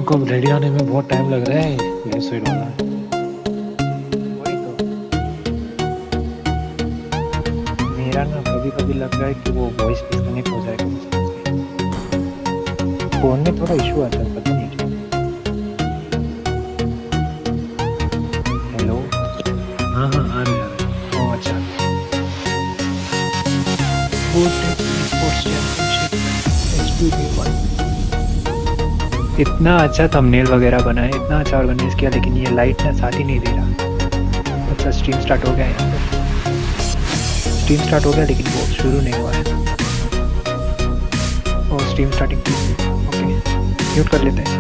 को रेडी आने में बहुत टाइम लग रहा है। लेफ्ट साइड वाला वही तो मेरा ना कभी कभी लग रहा है कि वो वॉइस डिस्कनेक्ट हो जाएगा मुझसे। फोन में थोड़ा इशू आता है, पता नहीं क्यों। हेलो। हाँ हाँ आ रहे ओ अच्छा। Vortex Esports Championship SPB1। इतना अच्छा थंबनेल वगैरह बना है, इतना अच्छा ऑर्गेनाइज किया, लेकिन ये लाइट ना साथ ही नहीं दे रहा। अच्छा स्ट्रीम स्टार्ट हो गया है यहाँ पे। स्ट्रीम स्टार्ट हो गया लेकिन वो शुरू नहीं हुआ है। और स्ट्रीम स्टार्टिंग ओके, म्यूट कर लेते हैं।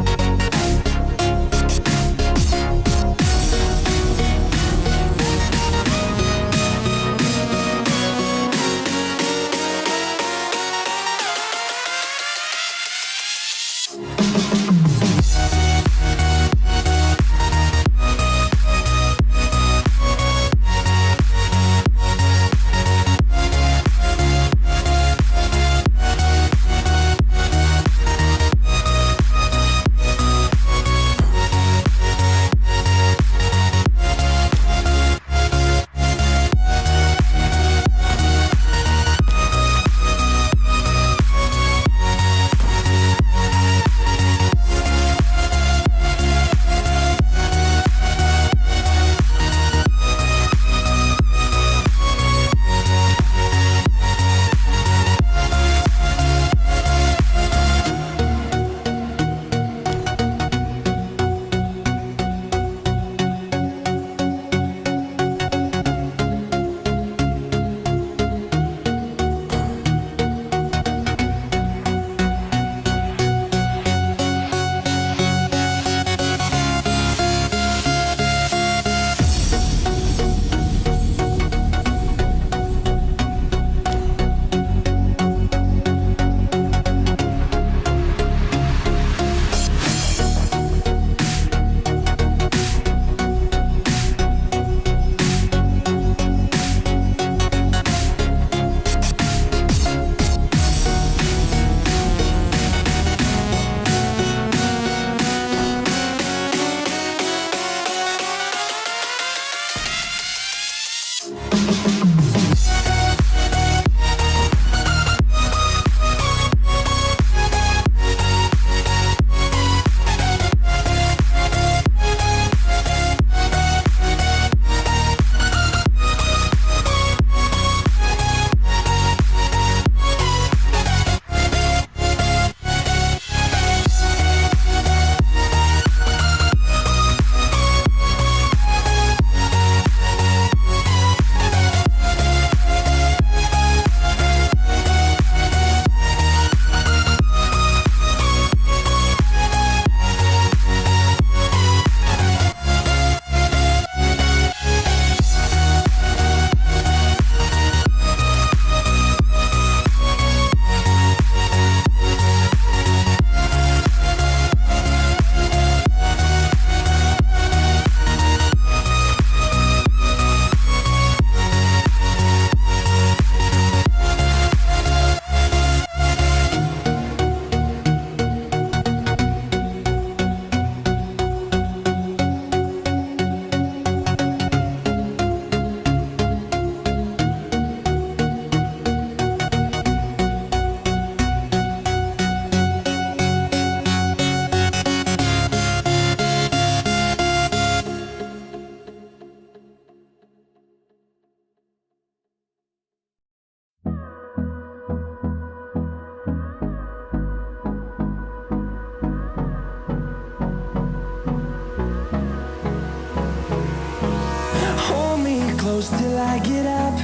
close till I get up.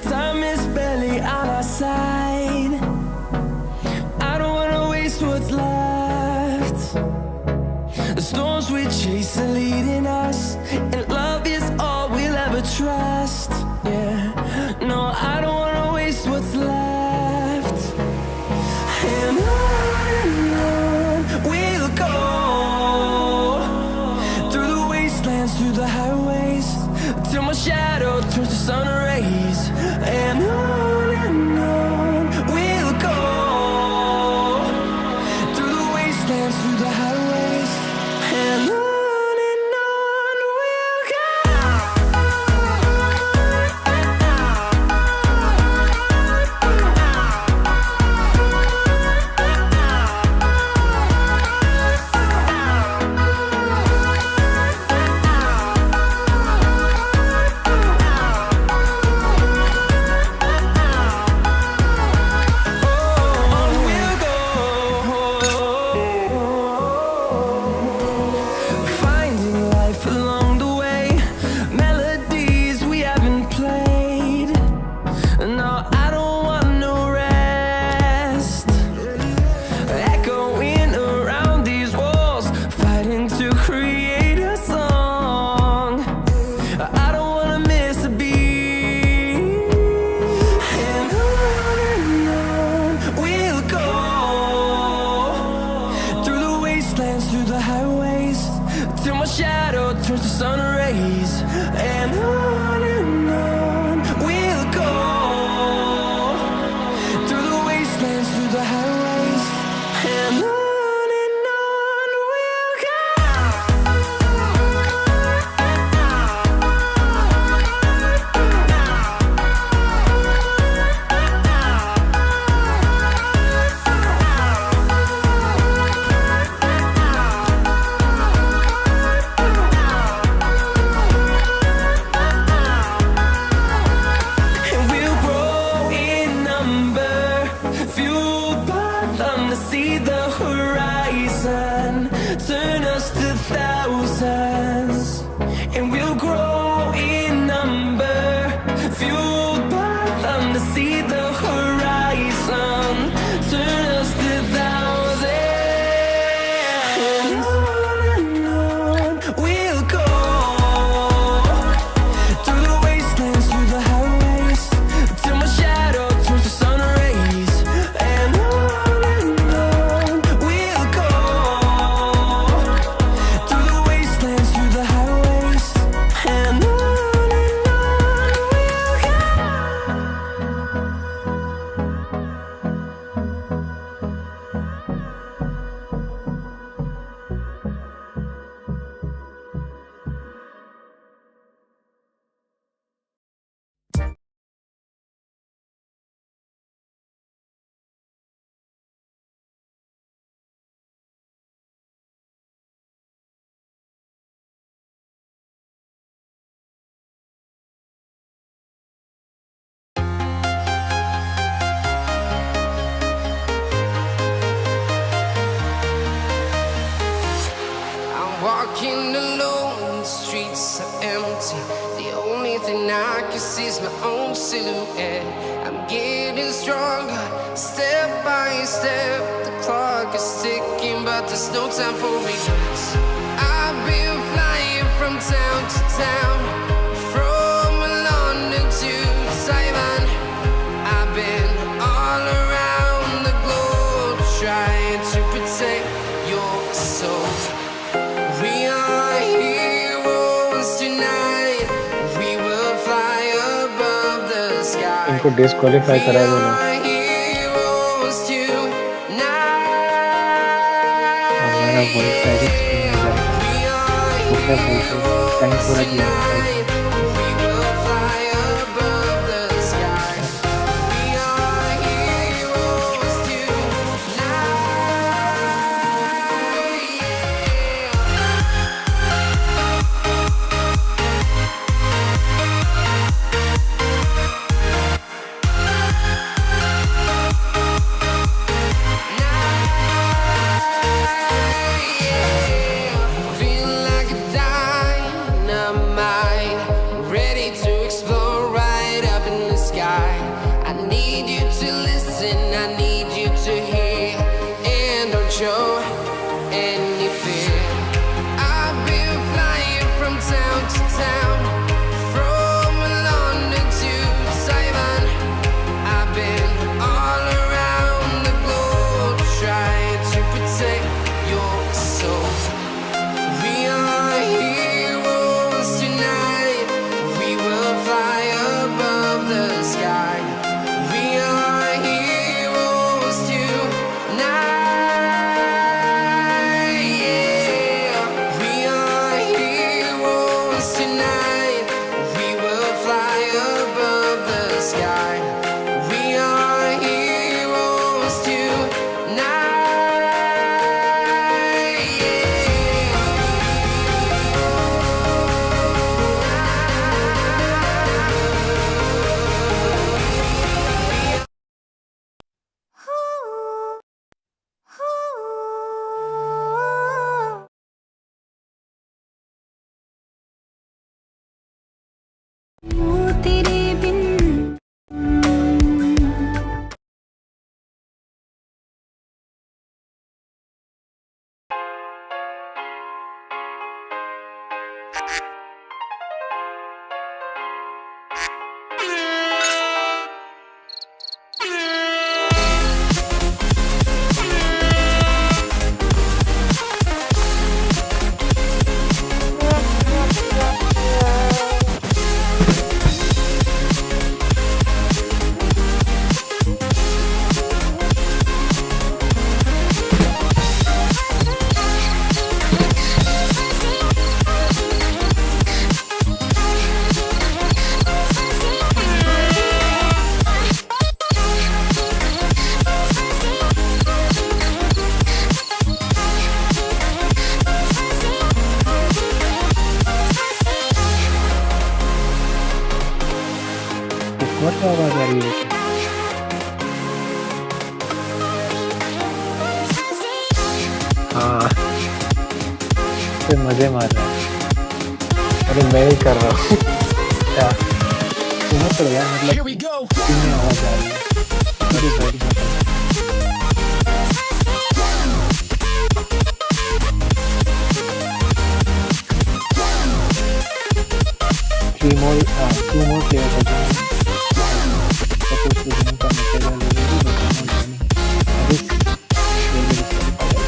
Time is barely on our side. I don't wanna waste what's left. The storms we chase are leading us, and love is all we'll ever trust. Yeah, no, I don't wanna waste what's left. And on we'll go, through the wastelands, through the highways, till my shadow turns to sun rays. And on we'll go, through the wastelands, through the highways. shadow turns to sun rays, and on we'll go, through the wastelands, through the highways, and on we'll go. And we'll grow in number, fueled by them to see the horizon, turn us to thousands. And we'll grow in number, fueled by them to see the horizon, turn us to thousands. And on we'll go, through the wastelands, through the highways, till my shadow turns to sun rays, and on we'll go, through the wastelands, through the highways, and on we'll go. I'm walking alone, the streets are empty. The only thing I can see is my own silhouette. I'm getting stronger, step by step. The clock is ticking, but there's no time for me. I've been flying from town to town, from London to Taiwan. I've been all around the globe, trying to protect your soul. We are heroes tonight. We will fly above the sky. इनको disqualify We करा दो ना। are heroes tonight. हमारा voice direct screen में जाएगा। We are वो क्या बोलते हैं, टाइम पूरा दिया है। tonight. We will fly above the sky. We are heroes tonight. Feel like a dynamite, ready to explode right up in the sky. I need you to listen, I need you to hear, and don't show any fear. I've been flying from town to town, from London to Taiwan. I've been all around the globe, trying to protect your soul. We are heroes tonight. We will fly above the sky. We are heroes tonight. Yeah. We are heroes tonight. We will fly above the sky. We are heroes tonight. तेरे बिन और क्या आवाज आ रही है? हाँ तो मजे मार रहा है। अरे मैं ही कर रहा हूँ। क्या तुम्हें पड़ गया मतलब में आवाज आ रही है। अरे भाई two more players are joining. Supposed to join from Ethereal Reverie, but are not joining. This will be disqualified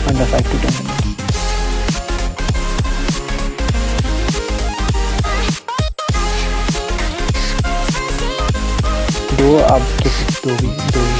under 5 to 10 minutes. दो अब दो भी दो ही।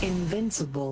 Invincible.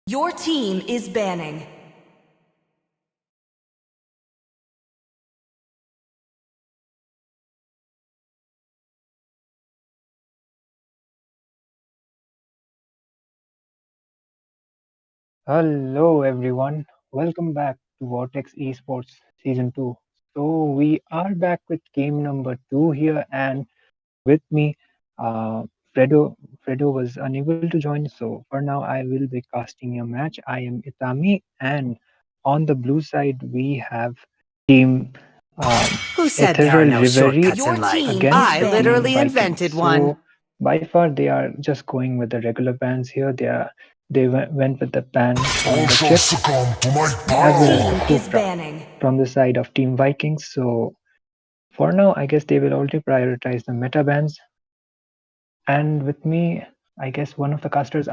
Your team is banning. Hello everyone, welcome back to Vortex Esports Season 2. So we are back with game number 2 here, and with me, uh, Fredo. Fredo was unable to join, so for now I will be casting a match. I am Itami, and on the blue side we have team Who said there are Ethereal no Reverie shortcuts in life? against I the team literally Vikings. invented one. So by far they are just going with the regular bans here. They went with the ban on the chip as well as the Team is Kufra banning. from the side of Team Vikings. So for now, I guess they will only prioritize the meta bans. And with me, I guess one of the casters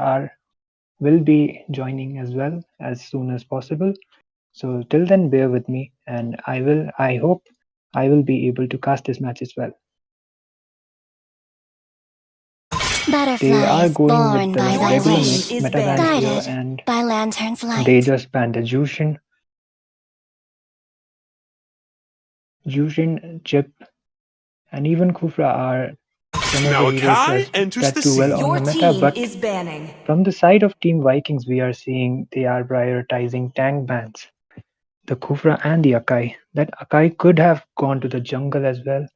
will be joining as well as soon as possible. So till then, bear with me, and I hope I will be able to cast this match as well. They are Butterflies going with born the by thy regular wish, is meta bans here, guided and by lantern's light. they just banned the Jushin, Chip, and even Kufra are some of the heroes that do well on Your the meta, team but is banning. from the side of Team Vikings, we are seeing they are prioritizing tank bans. The Kufra and the Akai. That Akai could have gone to the jungle as well,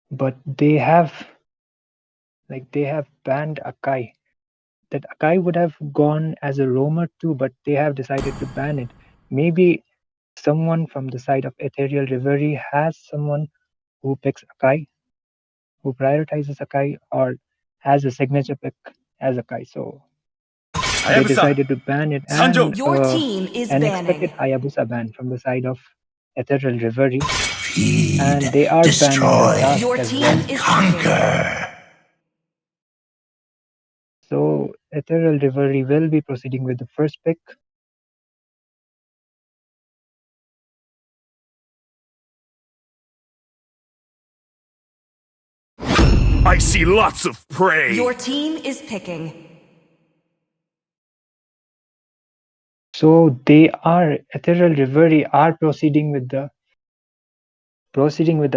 but they have banned Akai. That Akai would have gone as a roamer too, but they have decided to ban it. Maybe someone from the side of Ethereal Reverie has someone who picks Akai, who prioritizes Akai, or has a signature pick as Akai. So they decided to ban it, and Your team is an banning. expected Hayabusa ban from the side of Ethereal Reverie, and they are banning the Dusk Your as team well. is conquer. So Ethereal Reverie will be proceeding with the first pick. I see lots of prey. Your team is picking. So Ethereal Reverie are proceeding with the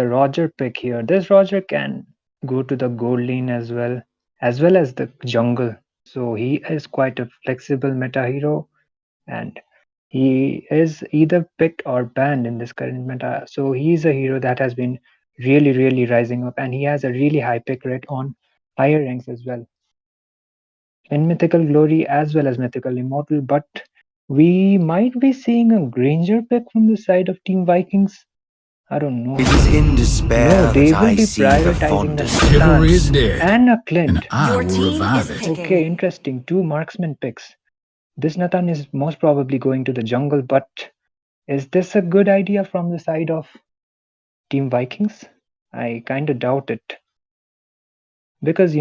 Roger pick here. This Roger can go to the gold lane as well as the jungle. So he is quite a flexible meta hero, and he is either picked or banned in this current meta. So he's a hero that has been really, really rising up, and he has a really high pick rate on higher ranks as well. In Mythical Glory as well as Mythical Immortal, but we might be seeing a Granger pick from the side of Team Vikings. I don't know. It is in despair No, they that will I be see the prioritizing the fondest. Chivalry is Nathan dead, and a Clint. and I Your will team revive is it. picking. Okay, interesting. Two marksman picks. This Nathan is most probably going to the jungle, but is this a good idea from the side of Team Vikings? I kind of doubt it. Because,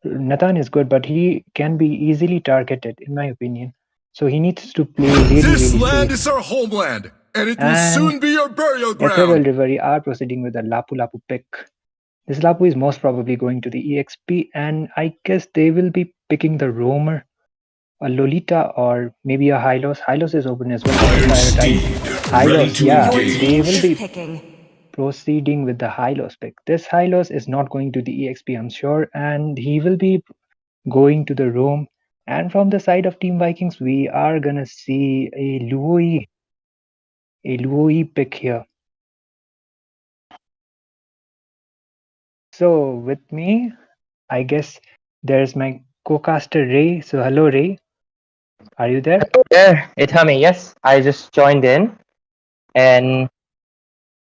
Nathan is good, but he can be easily targeted, in my opinion. So he needs to play really, This really land safe. is our homeland, and it will And soon be our burial Ethereal ground. Reverie are proceeding with a Lapu Lapu pick. This Lapu is most probably going to the EXP, and I guess they will be picking the Roamer, a Lolita, or maybe a Hylos. Hylos is open as well. Steed, ready Hylos, to yeah, Your engage. they team will is be picking. proceeding with the Hylos pick. This Hylos is not going to the EXP, I'm sure, and he will be going to the Roam. And from the side of Team Vikings, we are gonna see a Luoi pick here. So with me, I guess there's my co-caster Ray. So hello Ray, are you there? There, Itami, yes, I just joined in, and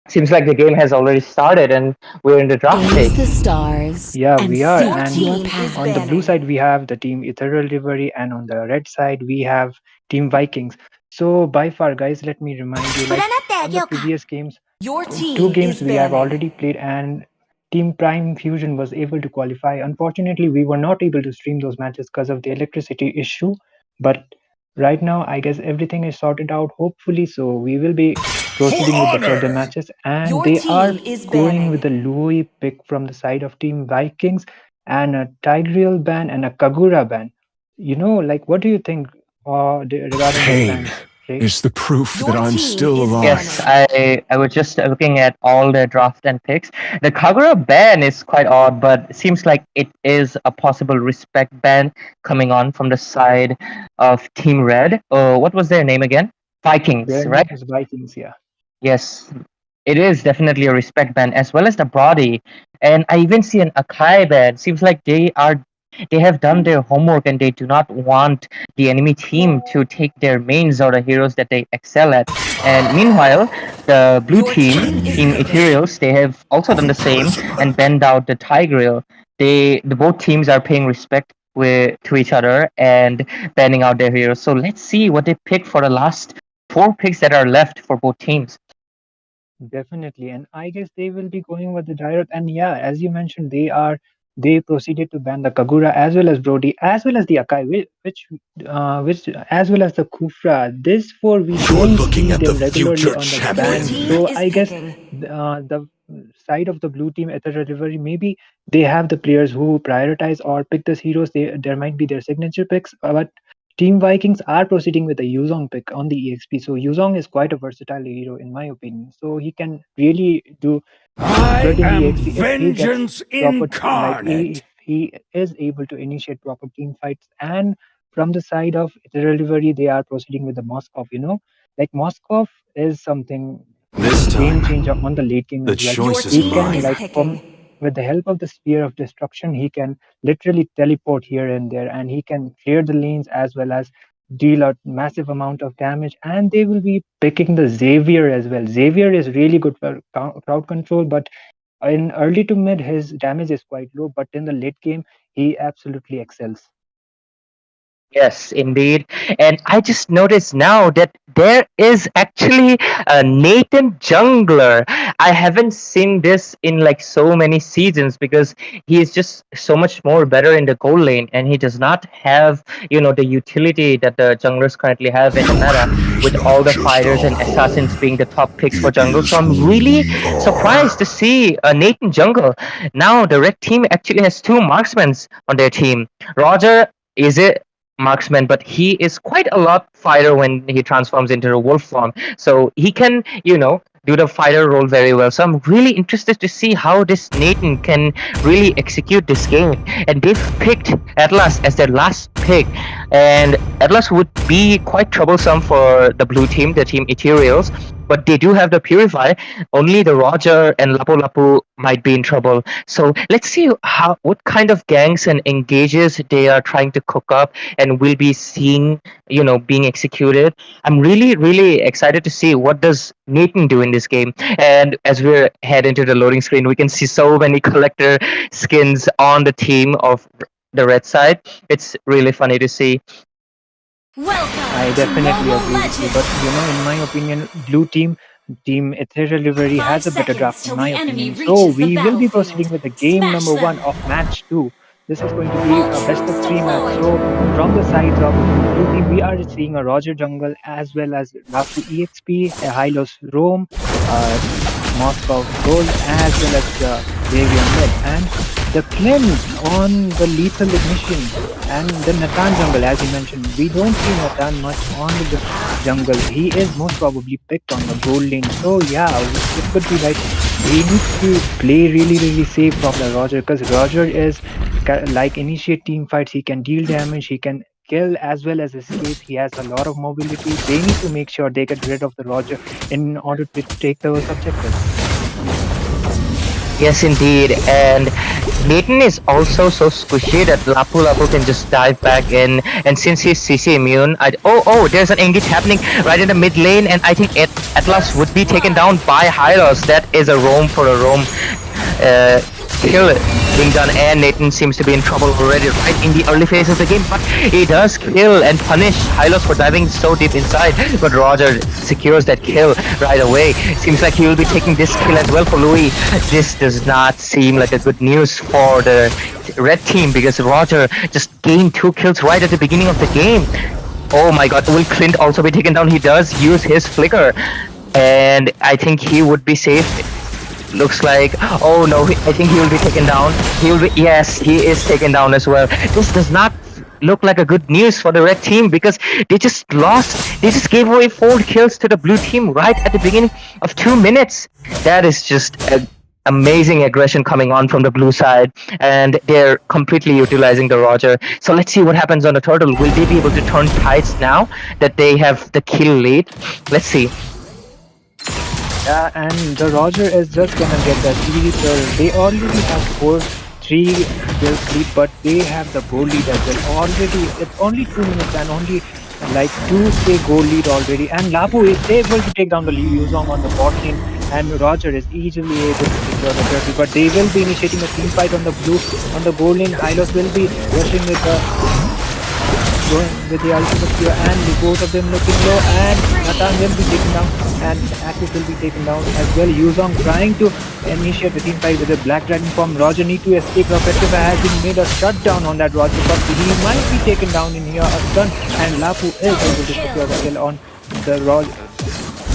seems like the game has already started, and we're in the draft Gaze the stage. stars. Yeah, and we are. seek And your on path. the blue side, we have the team Ethereal Reverie, and on the red side, we have Team Vikings. So by far, guys, let me remind you, like on the previous games, Your two team games is we have banning. already played, and Team Prime Fusion was able to qualify. Unfortunately, we were not able to stream those matches because of the electricity issue. But right now, I guess everything is sorted out, hopefully. So we will be proceeding with the further matches, and Your they are team is going with banning. the Louis pick from the side of Team Vikings, and a Tigreal ban and a Kagura ban. like, what do you think regarding this Pain ban, Ray? is the proof Your that I'm team still is alive. Yes, I was just looking at all the draft and picks. The Kagura ban is quite odd, but it seems like it is a possible respect ban coming on from the side of Team Red. What was their name again? Vikings, Their name right? is Vikings, yeah. Yes, it is definitely a respect band as well as the Brody. And I even see an Akai band. Seems like they have done their homework and they do not want the enemy team to take their mains or the heroes that they excel at. And meanwhile, the blue Your team, team is Team picking. Ethereals, they have also done the same and banned out the Tigreal. The both teams are paying respect to each other and banning out their heroes. So let's see what they pick for the last four picks that are left for both teams. Definitely, and I guess they will be going with the direct. And yeah, as you mentioned, they proceeded to ban the Kagura as well as Brody as well as the Akai, which as well as the Kufra. This four we You're don't looking see at the them regularly future on the Your ban. champion. team So is I guess picking. the side of the blue team at the delivery, maybe they have the players who prioritize or pick the heroes. There might be their signature picks, but Team Vikings are proceeding with a Yuzong pick on the EXP. So Yuzong is quite a versatile hero in my opinion. So he can really do I good in the am EXP if he gets vengeance proper, like incarnate. if he is able to initiate proper team fights. And from the side of the delivery, they are proceeding with the Moskov. Like Moskov is something This game time, changer on the late game the as well. Your choice is He team can is mine. like from picking. with the help of the sphere of destruction, he can literally teleport here and there, and he can clear the lanes as well as deal a massive amount of damage. And they will be picking the Xavier as well. Xavier is really good for crowd control, but in early to mid, his damage is quite low, but in the late game, he absolutely excels. Yes, indeed. And I just noticed now that there is actually a Nathan Jungler. I haven't seen this in like so many seasons because he is just so much more better in the gold lane and he does not have, the utility that the junglers currently have in the meta with Creation all of the just fighters and all. assassins being the top picks for It jungle. So is I'm who really we surprised to are. see a Nathan Jungle. Now the red team actually has two marksmen on their team. Roger is it marksman, but he is quite a lot fighter when he transforms into a wolf form. So he can, do the fighter role very well. So I'm really interested to see how this Nathan can really execute this game. And they've picked Atlas as their last pick. And Atlas would be quite troublesome for the blue team, the team Ethereals. But they do have the Purify. Only the Roger and Lapu Lapu might be in trouble. So let's see what kind of gangs and engages they are trying to cook up and will be seeing, being executed. I'm really, really excited to see what does Nathan do in this game. And as we head into the loading screen, we can see so many collector skins on the team of the red side. It's really funny to see. I Welcome to definitely MOBA agree with you, but in Legends. my opinion, blue team Ethereal Delivery Five has a better draft seconds in till my the enemy opinion. So reaches the we will be battlefield. proceeding with the game Smash number them. one of match two. This is going to be a best of Ultras three match. So deployed. from the sides of blue team, we are seeing a Roger Jungle as well as Lapu EXP, a Hylos Roam, Moscow Gold, as well as the Xavier Mid, and the cleanse on the lethal ignition and the Natan jungle, as you mentioned. We don't see Natan much on the jungle. He is most probably picked on the gold lane. So yeah, it could be like he needs to play really, really safe from the Roger, because Roger is like initiate team fights. He can deal damage. He can kill as well as escape. He has a lot of mobility. They need to make sure they get rid of the Roger in order to take those objectives. Yes, indeed. And Nathan is also so squishy that Lapu Lapu can just dive back in. And since he's CC immune, there's an engage happening right in the mid lane. And I think Atlas would be taken down by Hylos. That is a roam for a roam. Kill being done, and Nathan seems to be in trouble already right in the early phase of the game, but he does kill and punish Hylos for diving so deep inside, but Roger secures that kill right away. Seems like he will be taking this kill as well for Louis. This does not seem like a good news for the red team because Roger just gained 2 kills right at the beginning of the game. Oh my god, will Clint also be taken down? He does use his flicker, and I think he would be safe. Looks like, oh no, I think he will be taken down. Yes, he is taken down as well. This does not look like a good news for the red team because they just lost. They just gave away 4 kills to the blue team right at the beginning of 2 minutes. That is just amazing aggression coming on from the blue side, and they're completely utilizing the Roger. So let's see what happens on the turtle. Will they be able to turn tides now that they have the kill lead? Let's see. Yeah, and the Roger is just gonna get the series. They already have 3 kills lead, but they have the goal lead as well. Already, it's only 2 minutes and only like 2K goal lead already. And Lapu is able to take down the Yuzong on the bot lane, and Roger is easily able to secure the turtle. But they will be initiating a team fight on the gold lane. Hylos will be rushing with the ultimate spear, and both of them looking low, and Nathan will be taken down, and Axis will be taken down as well. Yuzong trying to initiate the team fight with a Black Dragon form. Roger need to escape. Repetitive has been made a shutdown on that Roger, but he might be taken down in here, a stun, and Lapu is able to secure the kill on the Roger.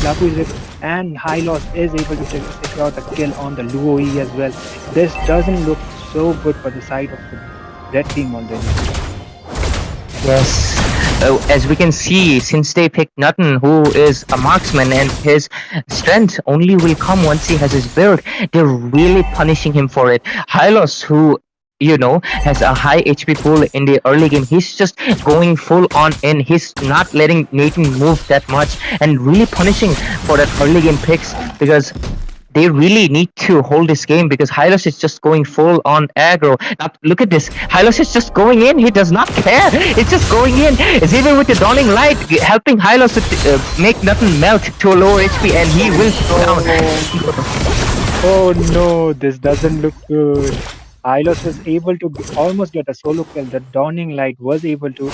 Lapu is and Hylos is able to secure the kill on the Luo E as well. This doesn't look so good for the side of the red team already. Yes. As we can see, since they picked Nutton, who is a marksman, and his strength only will come once he has his build, they're really punishing him for it. Hylos, who has a high HP pool in the early game, he's just going full on in. He's not letting Nathan move that much and really punishing for that early game picks, because they really need to hold this game, because Hylos is just going full on aggro. Now look at this. Hylos is just going in. He does not care. It's just going in. It's even with the dawning light helping Hylos to make nothing melt to a lower HP, and he will go down. Oh no, this doesn't look good. Hylos was able to almost get a solo kill. The Dawning Light was able to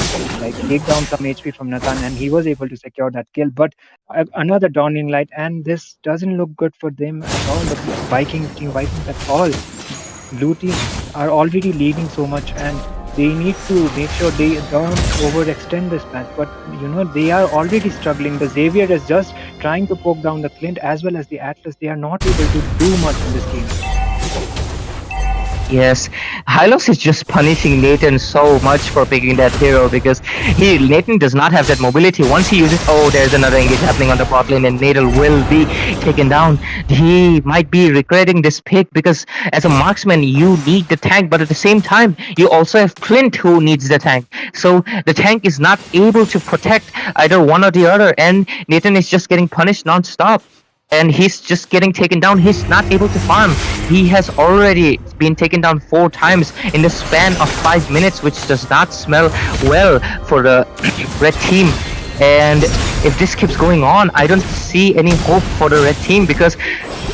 take down some HP from Nathan, and he was able to secure that kill. But another Dawning Light, and this doesn't look good for them at all. The Vikings at all. Blue team are already leading so much, and they need to make sure they don't overextend this match. But they are already struggling. The Xavier is just trying to poke down the Clint as well as the Atlas. They are not able to do much in this game. Yes, Hylos is just punishing Nathan so much for picking that hero, because Nathan does not have that mobility. Once he uses, there's another engage happening on the bot lane, and Nathan will be taken down. He might be regretting this pick, because as a marksman you need the tank, but at the same time you also have Clint who needs the tank. So the tank is not able to protect either one or the other, and Nathan is just getting punished non-stop. And he's just getting taken down. He's not able to farm. He has already been taken down 4 times in the span of 5 minutes, which does not smell well for the red team. And if this keeps going on, I don't see any hope for the red team, because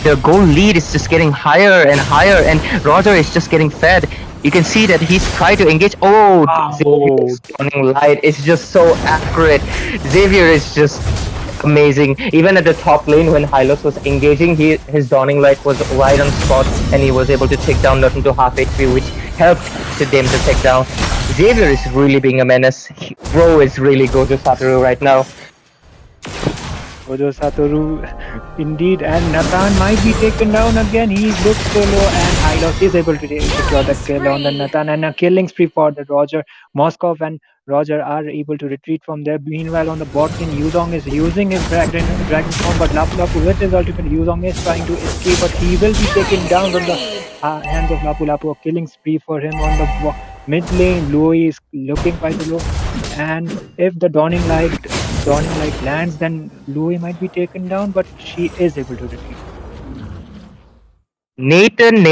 the goal lead is just getting higher and higher, and Roger is just getting fed. You can see that he's trying to engage. Xavier's Dawning Light is just so accurate. Xavier is just amazing. Even at the top lane, when Hylos was engaging, his Dawning Light was right on spot, and he was able to take down Nutton to half HP, which helped them to take down. Xavier is really being a menace. Bro is really Gojo Satoru right now. Gojo Satoru, indeed, and Nathan might be taken down again. He looks so low, and Hylos is able to secure the kill on the Nathan, and a killing spree for the Roger. Moskov and Roger are able to retreat from there. Meanwhile, on the bot lane, Yuzong is using his dragon form, but Lapu with his ultimate, Yuzong is trying to escape, but he will be taken down from the hands of Lapu. A killing spree for him on the mid lane. Louis is looking quite low, and if the Dawning Light lands, then Louis might be taken down, but she is able to retreat. Nathan,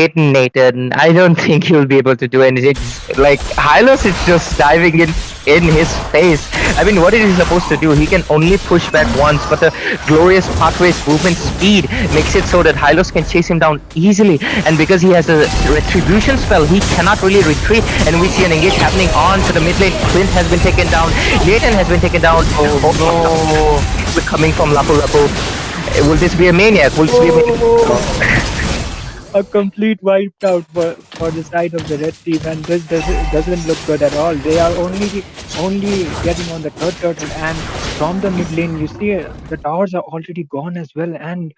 I don't think he'll be able to do anything. Like, Hylos is just diving in his face. I mean, what is he supposed to do? He can only push back once, but the glorious pathways movement speed makes it so that Hylos can chase him down easily. And because he has a retribution spell, he cannot really retreat. And we see an engage happening on to the mid lane. Clint has been taken down. Nathan has been taken down. Oh no! We're coming from Lapu. Will this be a maniac? Will this be a maniac? A complete wiped out for the side of the red team, and this doesn't look good at all. They are only getting on the third turtle, and from the mid lane you see the towers are already gone as well, and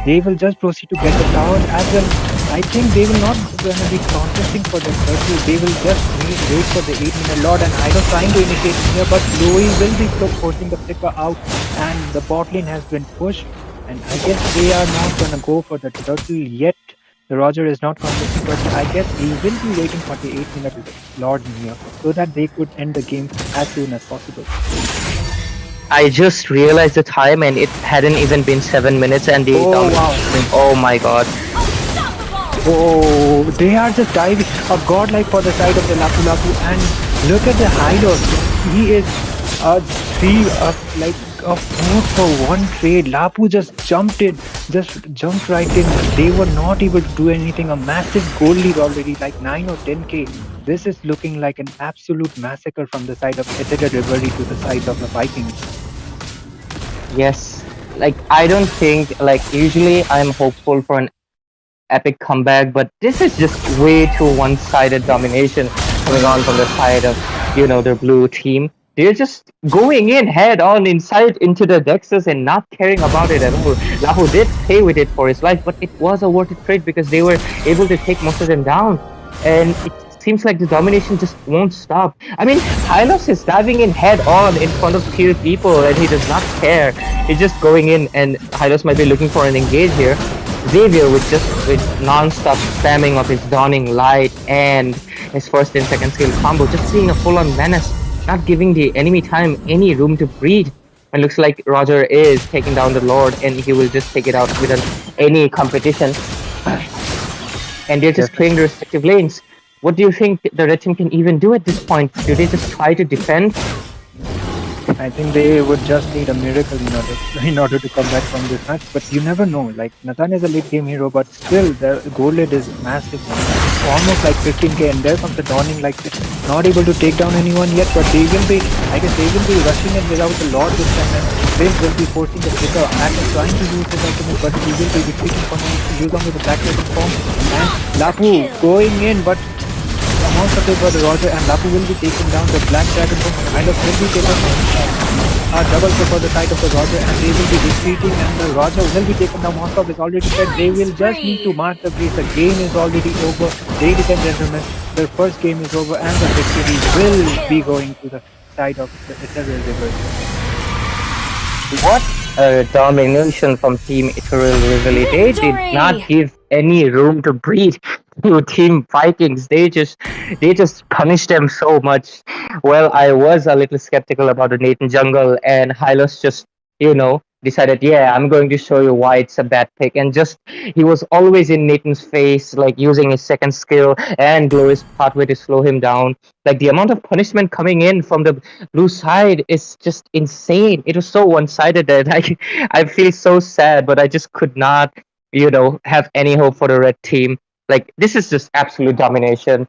they will just proceed to get the towers as well. I think they will not gonna be contesting for the turtle. They will just wait for the 8-minute lord, and I was trying to initiate here, but Louis will be forcing the flicker out, and the bot lane has been pushed. And I guess they are not gonna go for the turtle yet. The Roger is not contesting, but I guess he will be waiting for the 8-minute lord here so that they could end the game as soon as possible. I just realized the time, and it hadn't even been 7 minutes, and the oh my god. Oh, they are just diving a godlike for the side of the Lapu Lapu, and look at the highlight. He is a 4-for-1 trade. Lapu just jumped right in. They were not able to do anything. A massive goal lead already, like 9 or 10k. This is looking like an absolute massacre from the side of Ethereal Reverie to the side of the Vikings. Yes, like I don't think, like usually I'm hopeful for an epic comeback, but this is just way too one-sided domination coming on from the side of, the blue team. They're just going in head on inside into the Dexus and not caring about it at all. Lahu did pay with it for his life, but it was a worth it trade because they were able to take most of them down. And it seems like the domination just won't stop. I mean, Hylos is diving in head on in front of few people and he does not care. He's just going in, and Hylos might be looking for an engage here. Xavier with non-stop spamming of his Dawning Light and his first and second skill combo, just being a full-on menace, not giving the enemy time any room to breathe. It looks like Roger is taking down the Lord, and he will just take it out without any competition. And they're just playing the respective lanes. What do you think the red team can even do at this point? Do they just try to defend? I think they would just need a miracle in order to come back from this match. But you never know. Like, Nathan is a late game hero, but still the goal lead is massive. It's almost like 15k, and there comes the Dawning, like not able to take down anyone yet. But they will be, I guess, they will be rushing in without the Lord this time, and Prince will be forcing the flicker. Atom trying to use his ultimate, but he will be retreating from use on with the Black Dragon form. And Lapu going in, but amount of it for the Roger, and Lapu will be taking down the Black Dragon from kind of will be taken a double kill for the side of the Roger, and they will be retreating, and the Roger will be taken down. Monstop is already said they will just need to mark the breeze. The game is already over. Ladies and gentlemen, the first game is over, and the victory will be going to the side of the Ethereal River. What a domination from Team Ethereal Reverie. They did not give any room to breathe to Team Vikings. They just punished them so much. Well, I was a little skeptical about the Nathan jungle, and Hylos just, decided, yeah, I'm going to show you why it's a bad pick. And just, he was always in Nathan's face, like using his second skill and Glorious pathway to slow him down. Like the amount of punishment coming in from the blue side is just insane. It was so one-sided that I feel so sad, but I just could not, have any hope for the red team. Like, this is just absolute domination.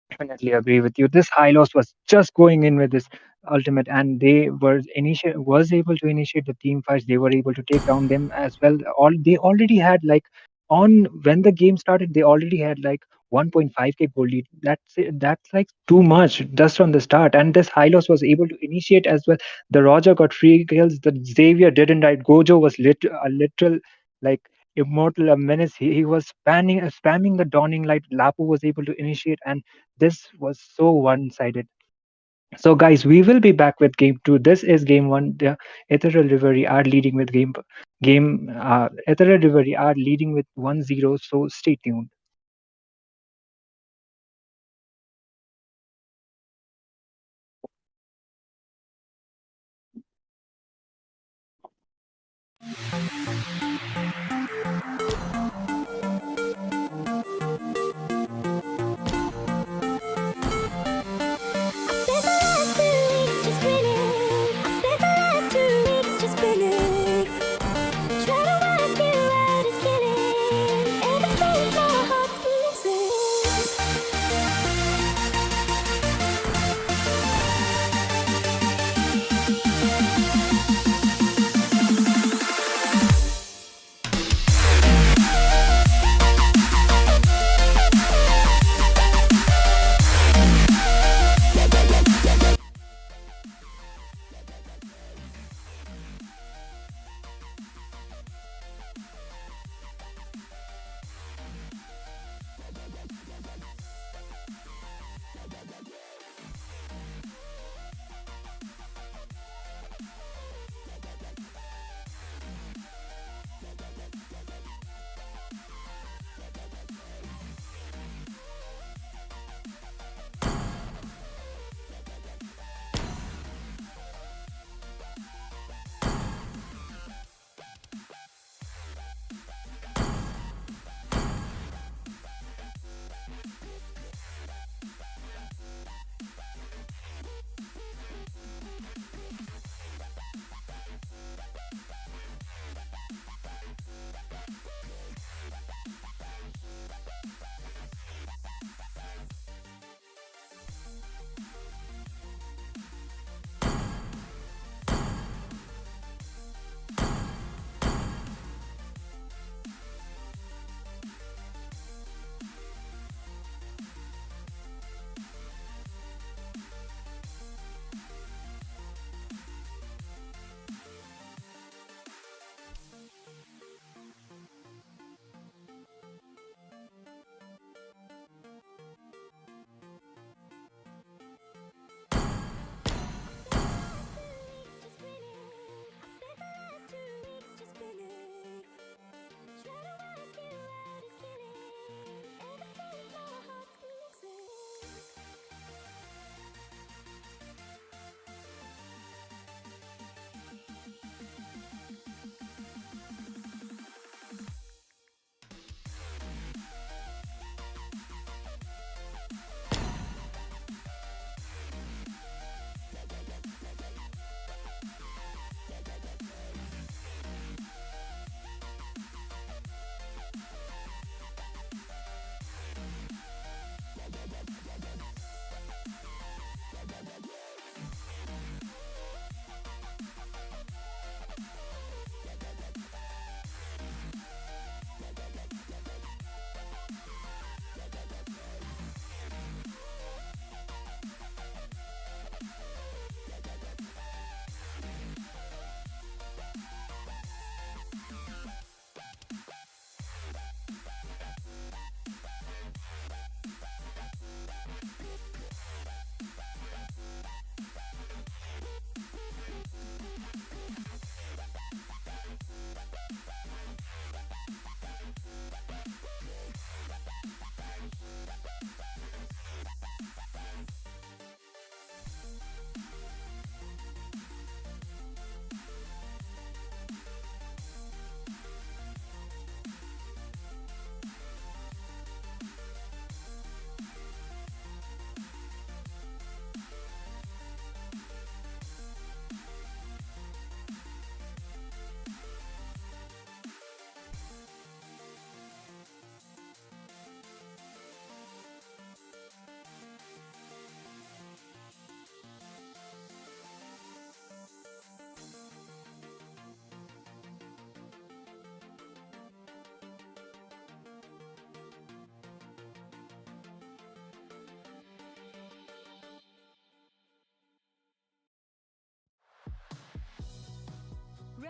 Definitely agree with you. This Hylos was just going in with this ultimate, and they was able to initiate the team fights. They were able to take down them as well. They already had like on when the game started, they already had like 1.5k goal lead. That's like too much just on the start. And this Hylos was able to initiate as well. The Roger got 3 kills. The Xavier didn't. Right, Gojo was a literal like immortal, a menace. He was spamming the Dawning Light. Lapu was able to initiate, and this was so one-sided. So guys, we will be back with game 2. This is game 1. The Ethereal Reverie are leading with Ethereal Reverie are leading with 1-0. So stay tuned. Trying to work you out is killing. Ever since my heart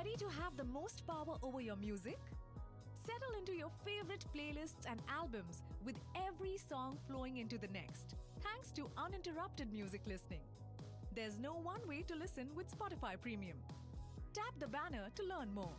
Ready to have the most power over your music? Settle into your favorite playlists and albums with every song flowing into the next, thanks to uninterrupted music listening. There's no one way to listen with Spotify Premium. Tap the banner to learn more.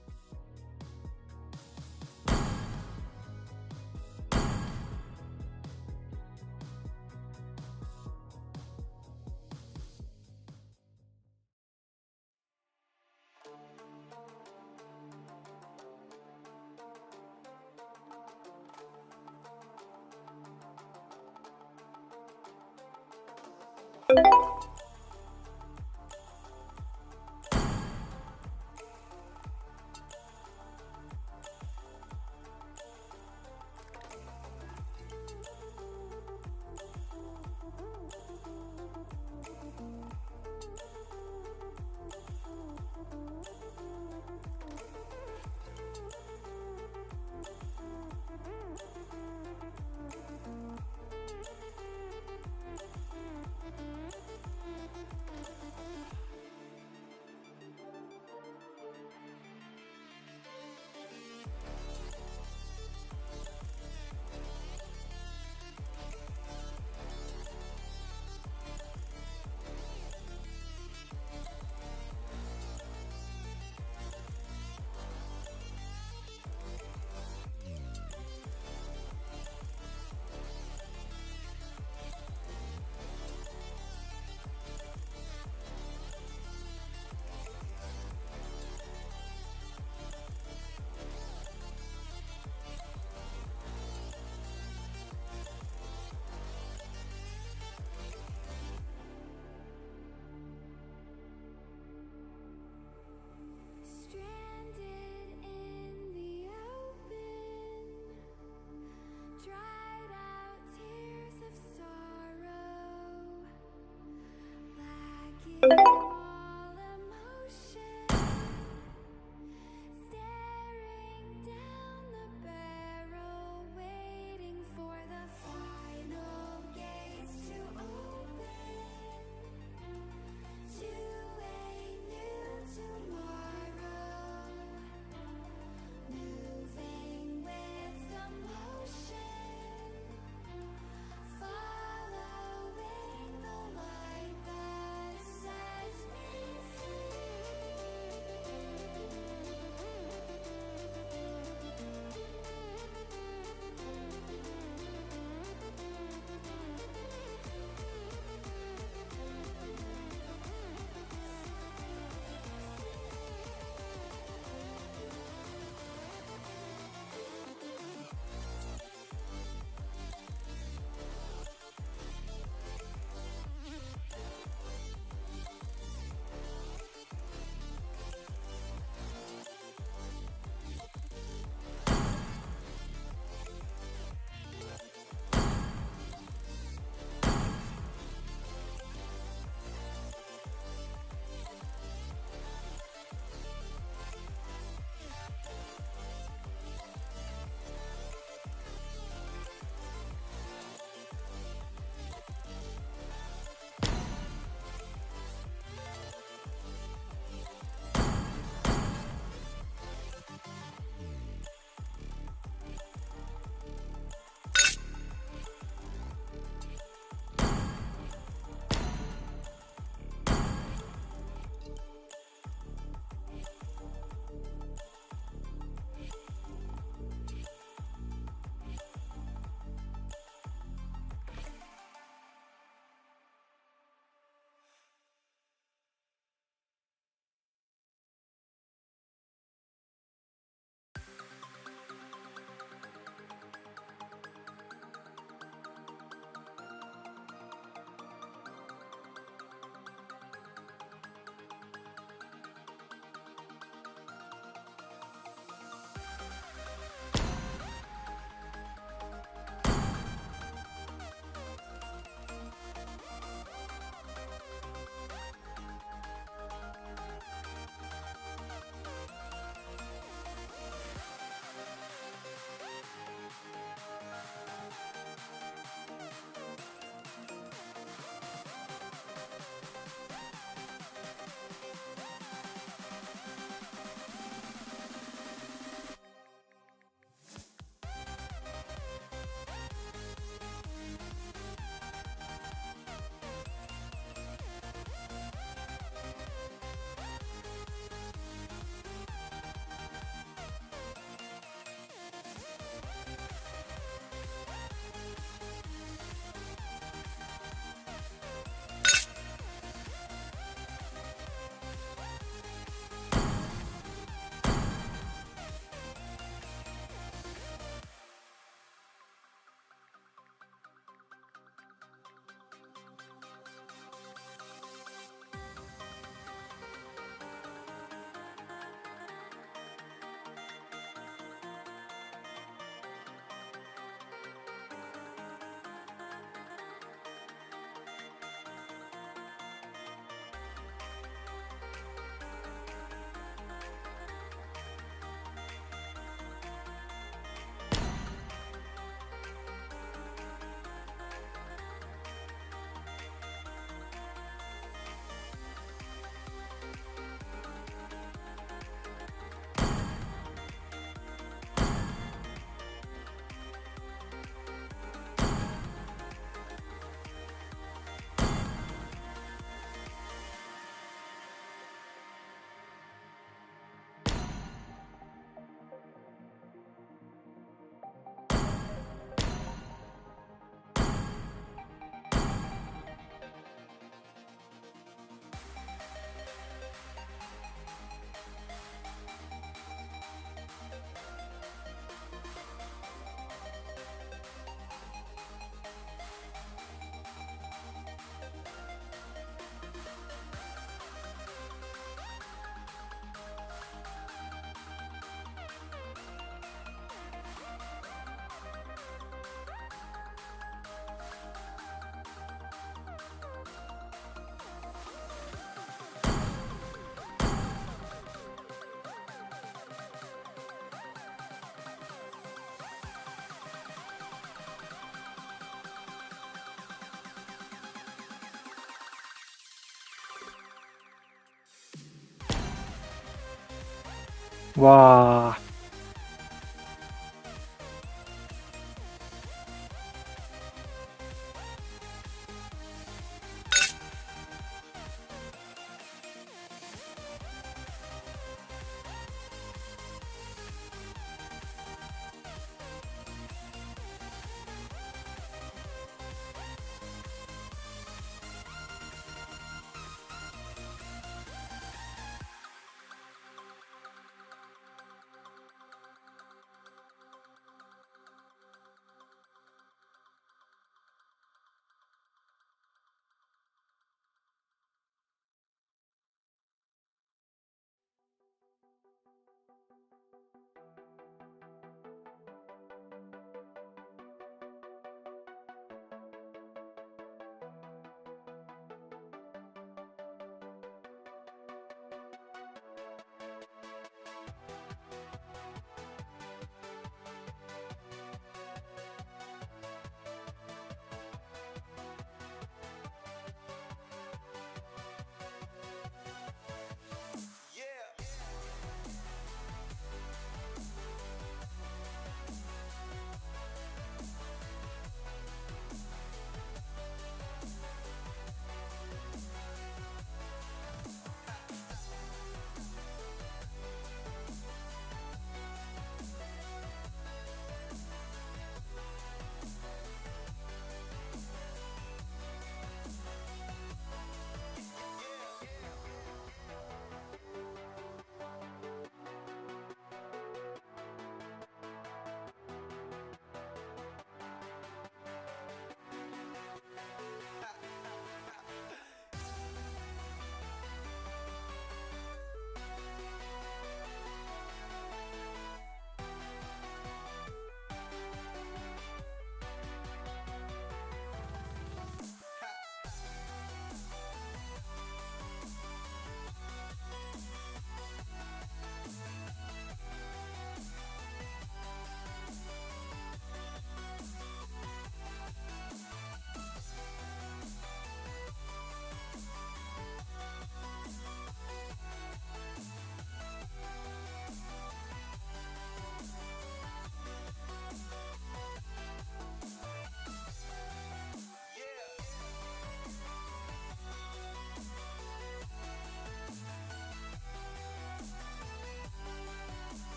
Wow.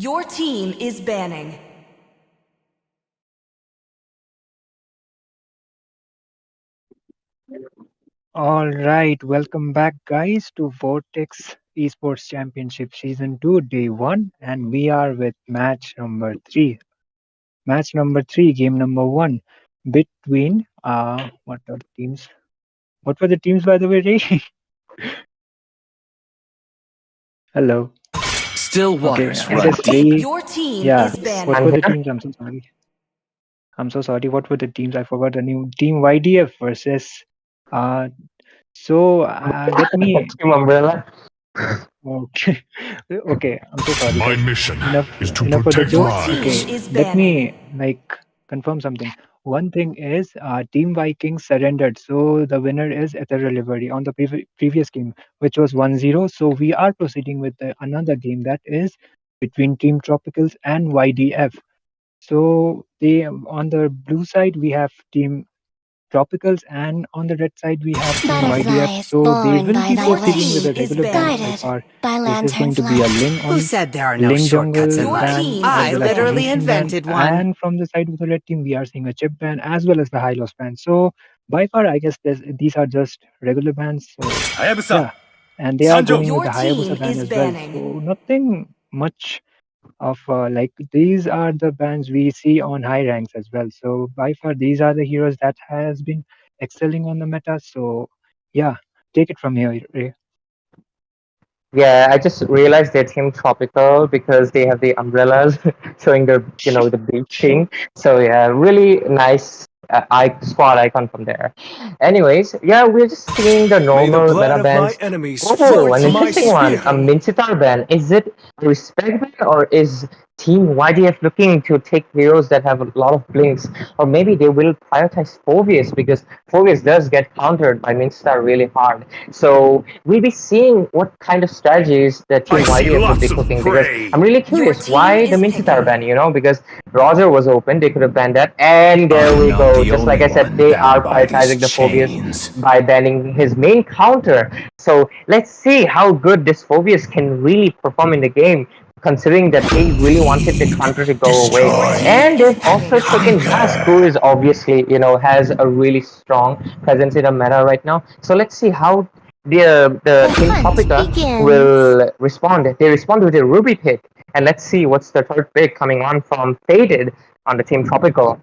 Your team is banning. All right, welcome back, guys, to Vortex Esports Championship Season 2, Day 1, and we are with match number 3. Match number 3, game number 1, between, what are the teams? What were the teams, by the way, Ray? Hello. Still Okay, waters I run guess Ray. Your team Yeah, is what banning. were I'm the here. teams? I'm so sorry. I'm so sorry. What were the teams? I forgot the name. Team YDF versus. Uh, let me. Team Umbrella. Okay, okay. I'm so sorry, My guys. mission Enough, is to enough for the protect Your jokes. team Okay, lives. is let banning. me confirm something. One thing is, Team Vikings surrendered, so the winner is Ethereal Reverie on the previous game, which was 1-0. So we are proceeding with another game that is between Team Tropicals and YDF. So they on the blue side we have Team Tropicals, and on the red side we have Team YDF. Butterflies So they born will by be thy Your proceeding with team the wish, is regular bans by banning. guided far. by This is going lantern's to be a light. Ling Who on said there are no Ling shortcuts jungle in Your life? ban team as I is well as the literally banning. Lucian ban, invented one. and from the side of the red team we are seeing a chip ban as well as the Hylos ban. So by far, I guess these are just regular bans. So Hayabusa, yeah, and they are Sanjo. going with Your the team Hayabusa ban is as well. banning. So nothing much of like these are the bands we see on high ranks as well. So by far these are the heroes that has been excelling on the meta. So yeah, take it from here, Ray. Yeah, I just realized they're Team Tropical because they have the umbrellas showing their, the beach thing. So yeah, really nice squad icon from there. Anyways, yeah, we're just seeing the May the normal blood meta of my bans. enemies flow Oh, an to my interesting one. A spear. Mincitar ban. Is it a respect ban or is Team YDF looking to take heroes that have a lot of blinks? Or maybe they will prioritize Phobius because Phobius does get countered by Mincitar really hard. So we'll be seeing what kind of strategies that I Team see YDF would be lots of cooking because I'm prey. really Your curious team why the is Mincitar picking. ban, because Roger was open, they could have banned that, and there I'm we not go. the Just like only I said, one they bound are by these prioritizing the Phobius chains. by banning his main counter. So let's see how good this Phobius can really perform in the game, considering that they really wanted the Feed, counter to go Your away. destroy, team And is they've also picking. taken Bask, who is obviously, has a really strong presence in the meta right now. So let's see how the The Team hunt Tropica begins. will respond. They respond with a Ruby pick. And let's see what's the third pick coming on from Faded on the Team Tropical.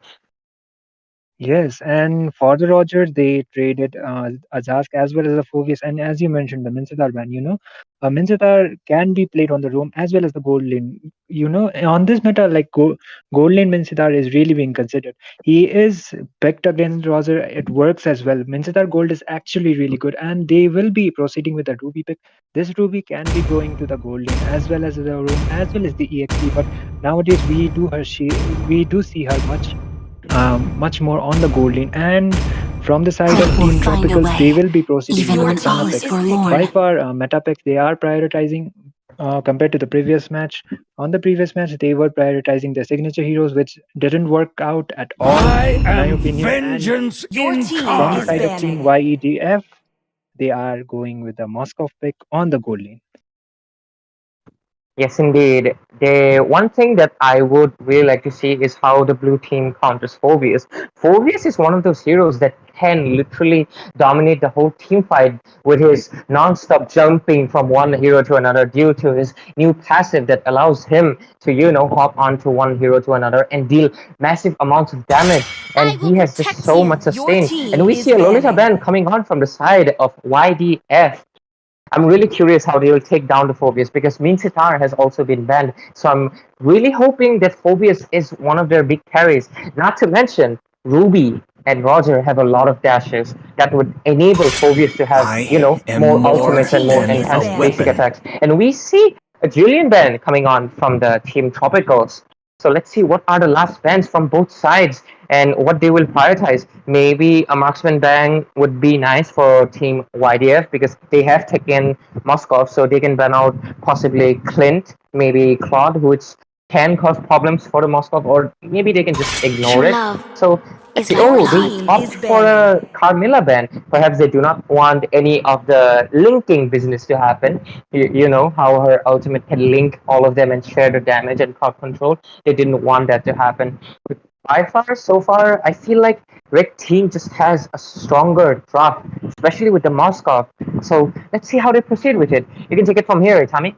Yes, and for the Roger, they traded Azask as well as the Phobius, and as you mentioned, the Mincetar ban. Mincetar can be played on the roam as well as the gold lane. On this meta, like gold lane Mincetar is really being considered. He is picked against Roger. It works as well. Mincetar gold is actually really good, and they will be proceeding with a Ruby pick. This Ruby can be going to the gold lane as well as the roam as well as the EXP. But nowadays, we do see her much more on the gold lane. And from the side Hope of will Team find a Tropicals, way, they will be proceeding with even Your the when Stunner all team is pick. is By forlorn. picking. far, meta picks they are prioritizing compared to the previous match. On the previous match, they were prioritizing their signature heroes, which didn't work out at all, I in my am opinion. And vengeance Your team from the is side incarnate. of Team banning. YEDF, they are going with the Moskov pick on the gold lane. Yes, indeed. The one thing that I would really like to see is how the blue team counters Phobius. Phobius is one of those heroes that can literally dominate the whole team fight with his non-stop jumping from one hero to another due to his new passive that allows him to, hop onto one hero to another and deal massive amounts of damage. And I will he has just protect so you. much Your sustain. team And we is see a Lolita banning. band coming on from the side of YDF. I'm really curious how they will take down the Phobius because Mean Sitar has also been banned. So I'm really hoping that Phobius is one of their big carries. Not to mention, Ruby and Roger have a lot of dashes that would enable Phobius to have, I am more Your more ultimates and more team than is a enhanced basic banning. weapon. attacks. And we see a Julian ban coming on from the Team Tropicals. So let's see what are the last bans from both sides and what they will prioritize. Maybe a marksman ban would be nice for Team YDF because they have taken Moskov, so they can ban out possibly Clint, maybe Claude, who is can cause problems for the Moscow, or maybe they can just ignore True it. love So let's is see. like Oh, Your they team blood. opt is for banning. a Carmilla ban. Perhaps they do not want any of the linking business to happen. You know how her ultimate can link all of them and share the damage and crowd control. They didn't want that to happen. By far, so far, I feel like Red Team just has a stronger draft, especially with the Moscow. So let's see how they proceed with it. You can take it from here, Tommy.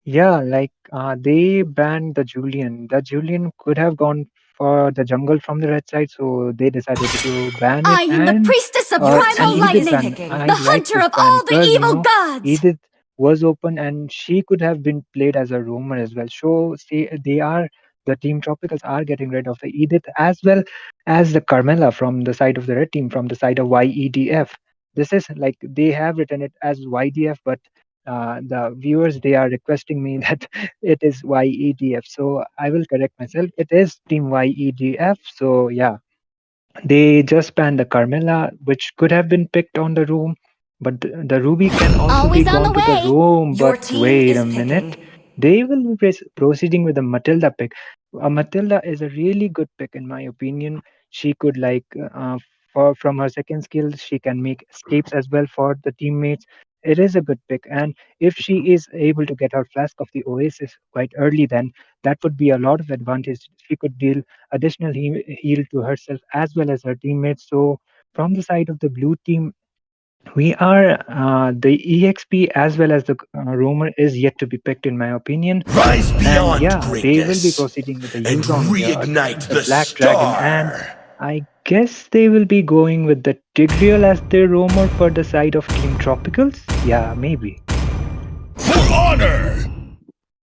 Yeah, like they banned the Julian. The Julian could have gone for the jungle from the red side, so they decided to ban it. I am the priestess of Your An primal team Edith is lightning, ban. picking. I the like hunter this of ban all the because evil gods. Edith was open and she could have been played as a roamer as well. So see, the team Tropicals are getting rid of the Edith as well as the Carmela from the side of the red team, from the side of YEDF. This is like they have written it as YDF, but the viewers they are requesting me that it is YEDF. So I will correct myself. It is team YEDF. So yeah, they just banned the Carmilla, which could have been picked on the room, but the Ruby can also be Always on the gone to the way. room. Your But team wait is a minute, picking. they will be proceeding with the Matilda pick. Matilda is a really good pick in my opinion. She could for from her second skill, she can make escapes as well for the teammates. It is a good pick, and if she is able to get her flask of the Oasis quite early, then that would be a lot of advantage. She could deal additional heal to herself as well as her teammates. So from the side of the blue team, we are the EXP as well as the roamer is yet to be picked in my opinion. Rise And beyond yeah, they will be greatness proceeding with the and Yuzong here, reignite the the Black Dragon, and star. I guess they will be going with the Tigreal as their roamer for the side of Team Tropicals. Yeah, maybe. For honor! Your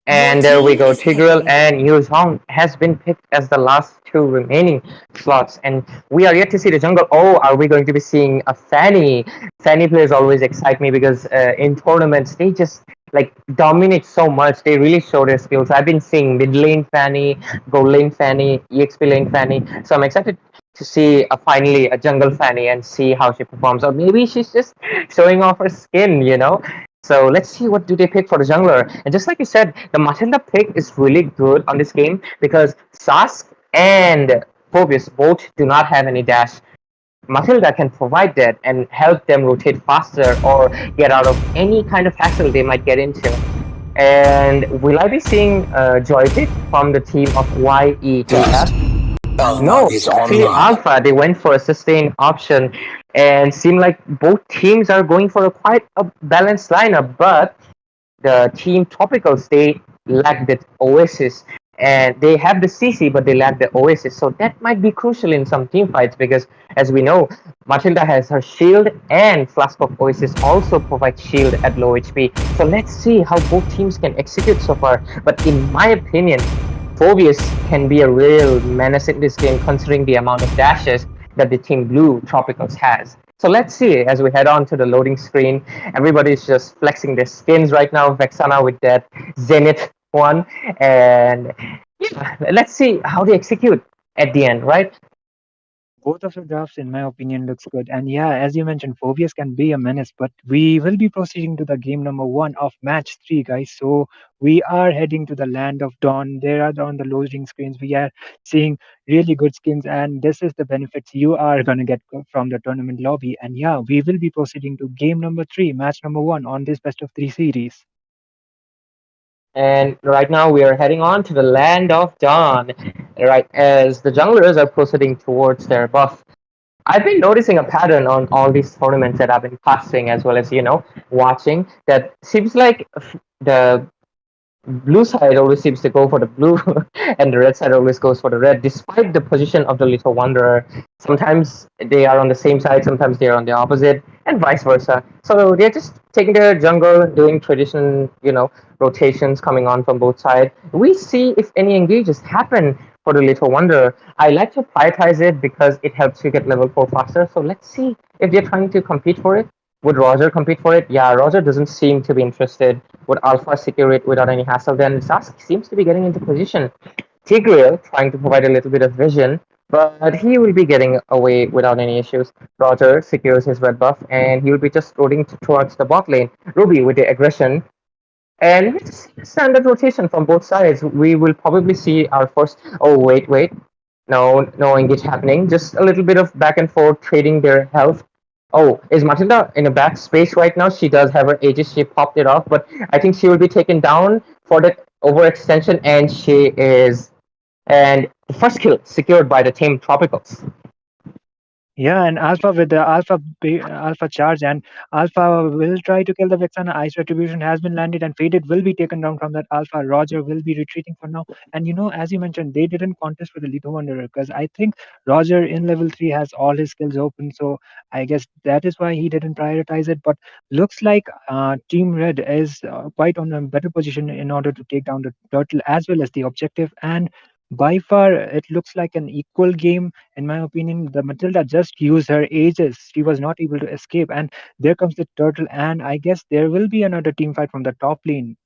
And there we team go. is Tigreal picking. and Yuzhong has been picked as the last two remaining slots. And we are yet to see the jungle. Oh, are we going to be seeing a Fanny? Fanny players always excite me because in tournaments, they just like dominate so much. They really show their skills. I've been seeing mid lane Fanny, gold lane Fanny, EXP lane Fanny. So I'm excited to see finally a jungle Fanny and see how she performs. Or maybe she's just showing off her skin, you know? So let's see what do they pick for the jungler. And just like you said, the Matilda pick is really good on this game because Sask and Phoebus both do not have any dash. Matilda can provide that and help them rotate faster or get out of any kind of hassle they might get into. And will I be seeing Joy pick from the team of YEDF? No, actually Alpha, they went for a sustained option and seem like both teams are going for a quite a balanced lineup, but the team Tropicals they lack that Oasis and they have the CC but they lack the Oasis. So that might be crucial in some team fights because as we know, Matilda has her shield and Flask of Oasis also provides shield at low HP. So let's see how both teams can execute so far. But in my opinion, Phoebus can be a real menace in this game considering the amount of dashes that the Team Blue Tropicals has. So let's see as we head on to the loading screen. Everybody's just flexing their skins right now. Vexana with that Zenith one. And yeah, let's see how they execute at the end, right? Both of the drafts, in my opinion, looks good. And yeah, as you mentioned, Phobius can be a menace, but we will be proceeding to the game number one of match three, guys. So we are heading to the land of dawn. There are on the loading screens. We are seeing really good skins, and this is the benefits you are gonna get from the tournament lobby. And yeah, we will be proceeding to game number three, match number one on this best of three series. And right now we are heading on to the land of dawn, right as the junglers are proceeding towards their buff. I've been noticing a pattern on all these tournaments that I've been casting as well as watching that seems like the blue side always seems to go for the blue and the red side always goes for the red despite the position of the little wanderer. Sometimes they are on the same side, sometimes they are on the opposite, and vice versa. So they're just taking their jungle, doing traditional rotations coming on from both sides. We see if any engages happen for the little wanderer. I like to prioritize it because it helps you get level 4 faster. So let's see if they're trying to compete for it. Would Roger compete for it? Yeah, Roger doesn't seem to be interested. Would Alpha secure it without any hassle? Then Sask seems to be getting into position. Tigreal trying to provide a little bit of vision, but he will be getting away without any issues. Roger secures his red buff, and he will be just rolling towards the bot lane. Ruby with the aggression. And it's standard rotation from both sides. We will probably see our first. Oh, wait. No engage happening. Just a little bit of back and forth trading their health. Oh, is Matilda in a back space right now? She does have her aegis. She popped it off, but I think she will be taken down for that overextension, and she is. And the first kill secured by the team Tropicals. Yeah, and Alpha with the Alpha charge, and Alpha will try to kill the Vexana. Ice Retribution has been landed, and Faded will be taken down from that Alpha. Roger will be retreating for now. And as you mentioned, they didn't contest for the Lethal Wanderer because I think Roger in level 3 has all his skills open. So I guess that is why he didn't prioritize it. But looks like Team Red is quite on a better position in order to take down the turtle as well as the objective. And by far, it looks like an equal game in my opinion. The Matilda just used her ages. She was not able to escape. And there comes the turtle. And I guess there will be another team fight from the top lane.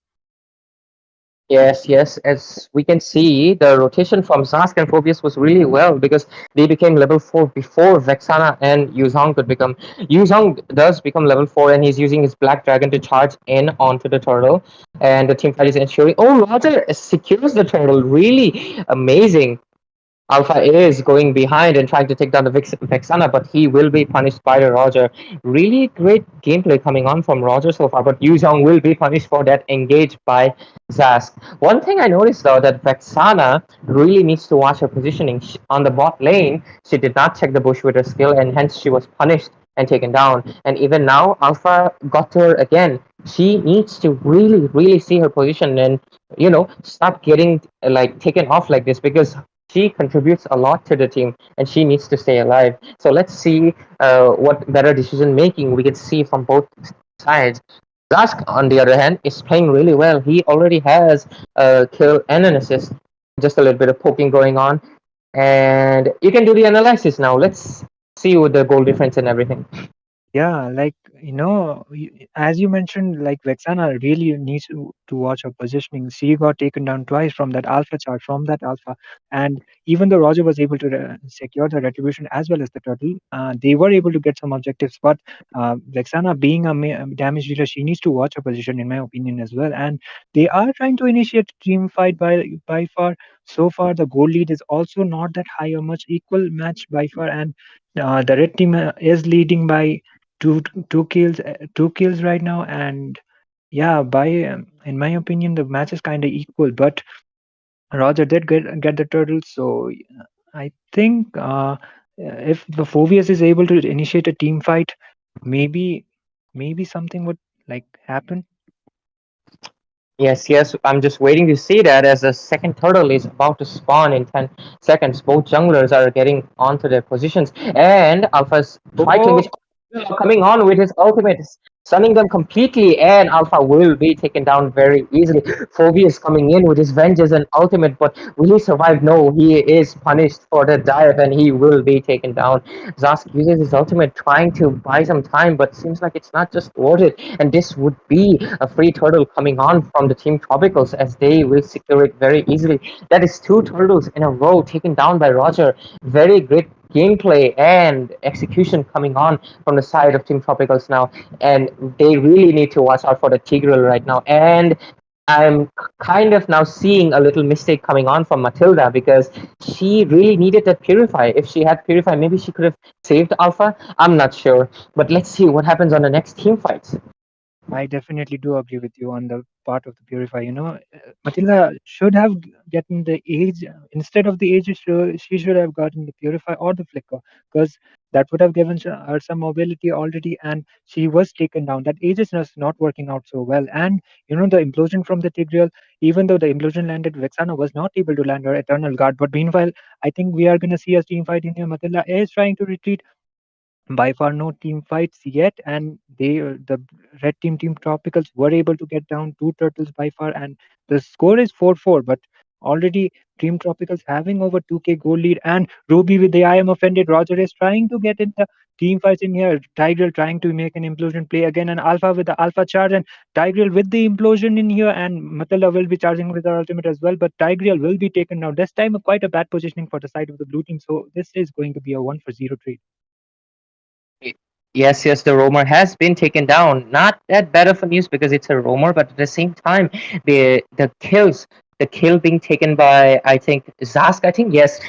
Yes. As we can see, the rotation from Zask and Phobius was really well because they became level 4 before Vexana and Yuzhong could become. Yuzhong does become level 4 and he's using his Black Dragon to charge in onto the turtle. And the team fight is ensuring. Oh, Roger secures the turtle. Really amazing. Alpha is going behind and trying to take down the Vexana, but he will be punished by the Roger. Really great gameplay coming on from Roger so far, but Yuzhong will be punished for that engage by Zask. One thing I noticed though that Vexana really needs to watch her positioning. On the bot lane, she did not check the bush with her skill, and hence she was punished and taken down. And even now, Alpha got to her again. She needs to really see her position and stop getting like taken off like this because she contributes a lot to the team and she needs to stay alive. So let's see what better decision making we can see from both sides. Rask, on the other hand, is playing really well. He already has a kill and an assist. Just a little bit of poking going on. And you can do the analysis now. Let's see with the goal difference and everything. Yeah, like as you mentioned, like Vexana really needs to watch her positioning. She got taken down twice from that alpha chart, from that alpha, and even though Roger was able to secure the retribution as well as the turtle, they were able to get some objectives. But Vexana, being a damage dealer, she needs to watch her position, in my opinion, as well. And they are trying to initiate team fight by far. So far, the goal lead is also not that high or much equal match by far, and the red team is leading by two kills right now. And yeah, by in my opinion the match is kind of equal, but Roger did get the turtle. So I think if the Phobius is able to initiate a team fight, maybe something would like happen. Yes. I'm just waiting to see that as the second turtle is about to spawn in 10 seconds. Both junglers are getting onto their positions, and Alpha's fighting is Oh, coming on with his ultimate, stunning them completely, and Alpha will be taken down very easily. Phobius coming in with his vengeance and ultimate, but will he survive? No, he is punished for the dive, and he will be taken down. Zask uses his ultimate trying to buy some time, but seems like it's not just worth it. And this would be a free turtle coming on from the team Tropicals as they will secure it very easily. That is two turtles in a row taken down by Roger. Very great gameplay and execution coming on from the side of Team Tropicals now. And they really need to watch out for the Tigreal right now. And I'm kind of now seeing a little mistake coming on from Matilda because she really needed that Purify. If she had Purify, maybe she could have saved Alpha. I'm not sure. But let's see what happens on the next team fights. I definitely do agree with you on the part of the purify. Matilda should have gotten the age instead of the age. She should have gotten the purify or the flicker, because that would have given her some mobility already, and she was taken down. That age is just not working out so well. And the implosion from the Tigreal, even though the implosion landed, Vexana was not able to land her Eternal Guard. But meanwhile, I think we are going to see a team fight in here. Matilda is trying to retreat. By far no team fights yet, and the red team Tropicals were able to get down two turtles by far, and the score is 4-4. But already team Tropicals having over 2k goal lead, and Ruby with the I am offended. Roger is trying to get in the team fights in here. Tigreal trying to make an implosion play again, and Alpha with the Alpha charge, and Tigreal with the implosion in here, and Matilda will be charging with her ultimate as well, but Tigreal will be taken down. This time quite a bad positioning for the side of the blue team, so this is going to be a 1-for-0 trade. Yes, yes, the roamer has been taken down. Not that bad of a news because it's a roamer, but at the same time, the kill being taken by I think Zask. I think yes,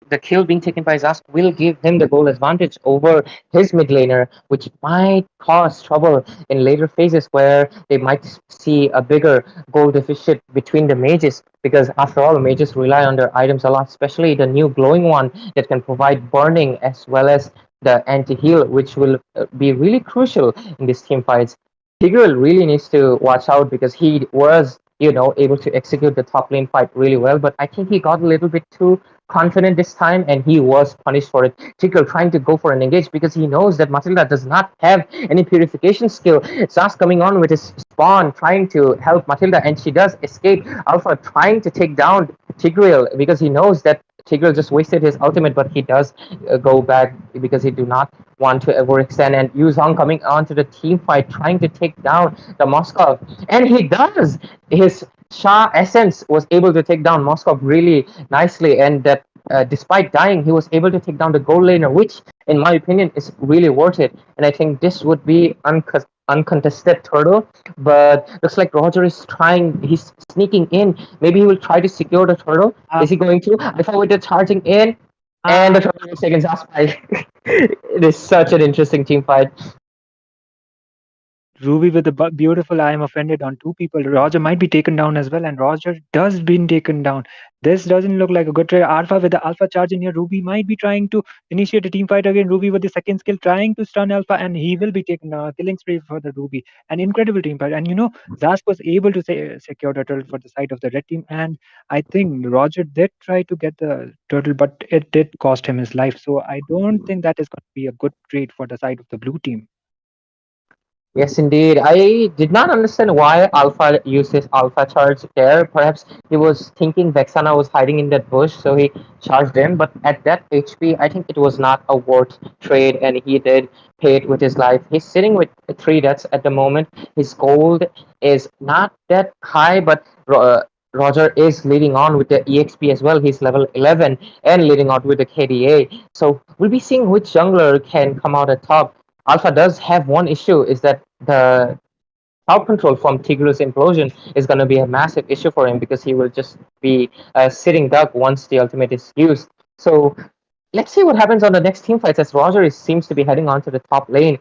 the kill being taken by Zask will give him the goal advantage over his mid laner, which might cause trouble in later phases where they might see a bigger goal deficit between the mages. Because after all, mages rely on their items a lot, especially the new glowing one that can provide burning as well as the anti-heal, which will be really crucial in these team fights. Tigreal really needs to watch out because he was, able to execute the top lane fight really well, but I think he got a little bit too confident this time and he was punished for it. Tigreal trying to go for an engage because he knows that Matilda does not have any purification skill. Zas coming on with his spawn trying to help Matilda and she does escape. Alpha trying to take down Tigreal because he knows that Tigreal just wasted his ultimate, but he does go back because he do not want to overextend. And Yuzhong coming onto the team fight, trying to take down the Moskov, and he does. His Shah Essence was able to take down Moskov really nicely, and that despite dying, he was able to take down the gold laner, which, in my opinion, is really worth it. And I think this would be uncontested turtle, but looks like Roger is trying. He's sneaking in. Maybe he will try to secure the turtle. Is he going to? Alpha with the charging in, and the turtle was taken last by. It is such an interesting team fight. Ruby with a beautiful I am offended on two people. Roger might be taken down as well, and Roger does been taken down. This doesn't look like a good trade. Alpha with the Alpha charge in here. Ruby might be trying to initiate a team fight again. Ruby with the second skill trying to stun Alpha, and he will be taken down. Killing spree for the Ruby. An incredible team fight. And Zask was able to secure the turtle for the side of the red team. And I think Roger did try to get the turtle, but it did cost him his life. So I don't think that is going to be a good trade for the side of the blue team. Yes, indeed. I did not understand why Alpha used his Alpha charge there. Perhaps he was thinking Vexana was hiding in that bush, so he charged in. But at that HP, I think it was not a worth trade, and he did pay it with his life. He's sitting with three deaths at the moment. His gold is not that high, but Roger is leading on with the EXP as well. He's level 11 and leading out with the KDA. So we'll be seeing which jungler can come out at top. Alpha does have one issue is that the crowd control from Tigreal's implosion is going to be a massive issue for him because he will just be sitting duck once the ultimate is used. So let's see what happens on the next team fights as Roger seems to be heading on to the top lane.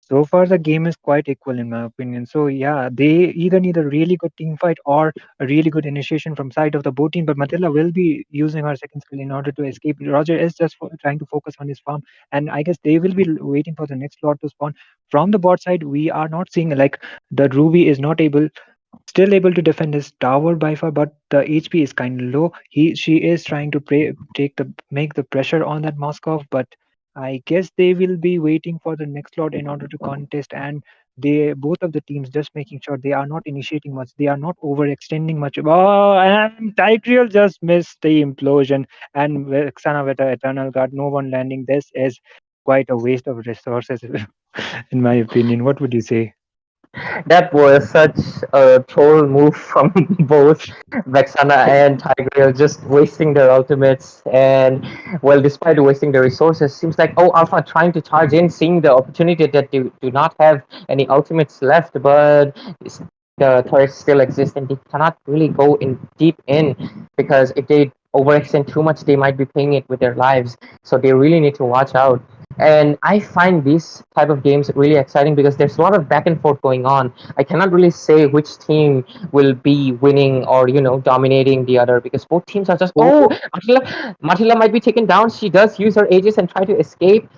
So far, the game is quite equal in my opinion. So yeah, they either need a really good team fight or a really good initiation from side of the both team. But Matilda will be using her second skill in order to escape. Roger is just trying to focus on his farm, and I guess they will be waiting for the next lord to spawn. From the bot side, we are not seeing like the Ruby is not able still able to defend his tower by far, but the HP is kind of low. She is trying to make the pressure on that Moskov, but I guess they will be waiting for the next slot in order to contest, and they both of the teams just making sure they are not initiating much, they are not overextending much. Oh, and Tigreal just missed the implosion, and Xana with the Eternal Guard, no one landing. This is quite a waste of resources, in my opinion. What would you say? That was such a troll move from both Vexana and Tigreal, just wasting their ultimates. And well, despite wasting their resources, seems like Alpha trying to charge in, seeing the opportunity that they do not have any ultimates left, but the turrets still exist and they cannot really go in deep in because if they overextend too much, they might be paying it with their lives. So they really need to watch out. And I find these type of games really exciting because there's a lot of back and forth going on. I cannot really say which team will be winning or dominating the other because both teams are just Matila might be taken down. She does use her aegis and try to escape.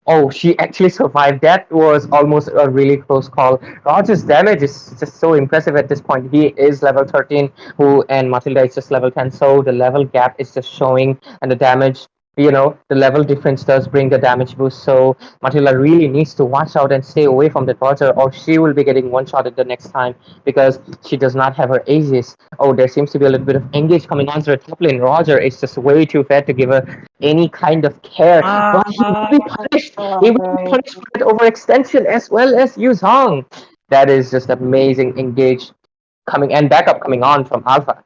Oh, she actually survived. That was almost a really close call. Roger's damage is just so impressive at this point. He is level 13, who and Matilda is just level 10. So the level gap is just showing, and the damage, the level difference does bring the damage boost. So Matilda really needs to watch out and stay away from the Roger, or she will be getting one shot at the next time because she does not have her Aegis. Oh, there seems to be a little bit of engage coming onto the top lane. Roger is just way too fat to give her any kind of care. But he will be punished. He will be punished for that overextension as well as Yu Zhang. That is just amazing engage coming and backup coming on from Alpha.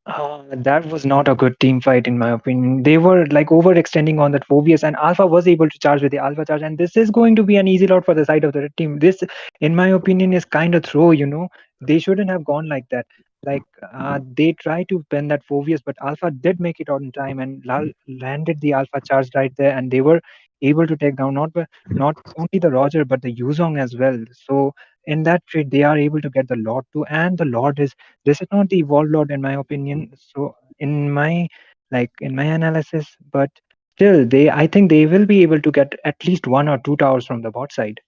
That was not a good team fight, in my opinion. They were like overextending on that Phobius, and Alpha was able to charge with the Alpha charge. And this is going to be an easy lot for the side of the red team. This, in my opinion, is kind of throw. They shouldn't have gone like that. Like, they tried to pen that Phobius, but Alpha did make it out in time and landed the Alpha charge right there. And they were able to take down not only the Roger, but the Yuzong as well. So, in that trade, they are able to get the Lord too. And the Lord is this is not the evolved lot, in my opinion. So in my analysis, but still, I think they will be able to get at least one or two towers from the bot side.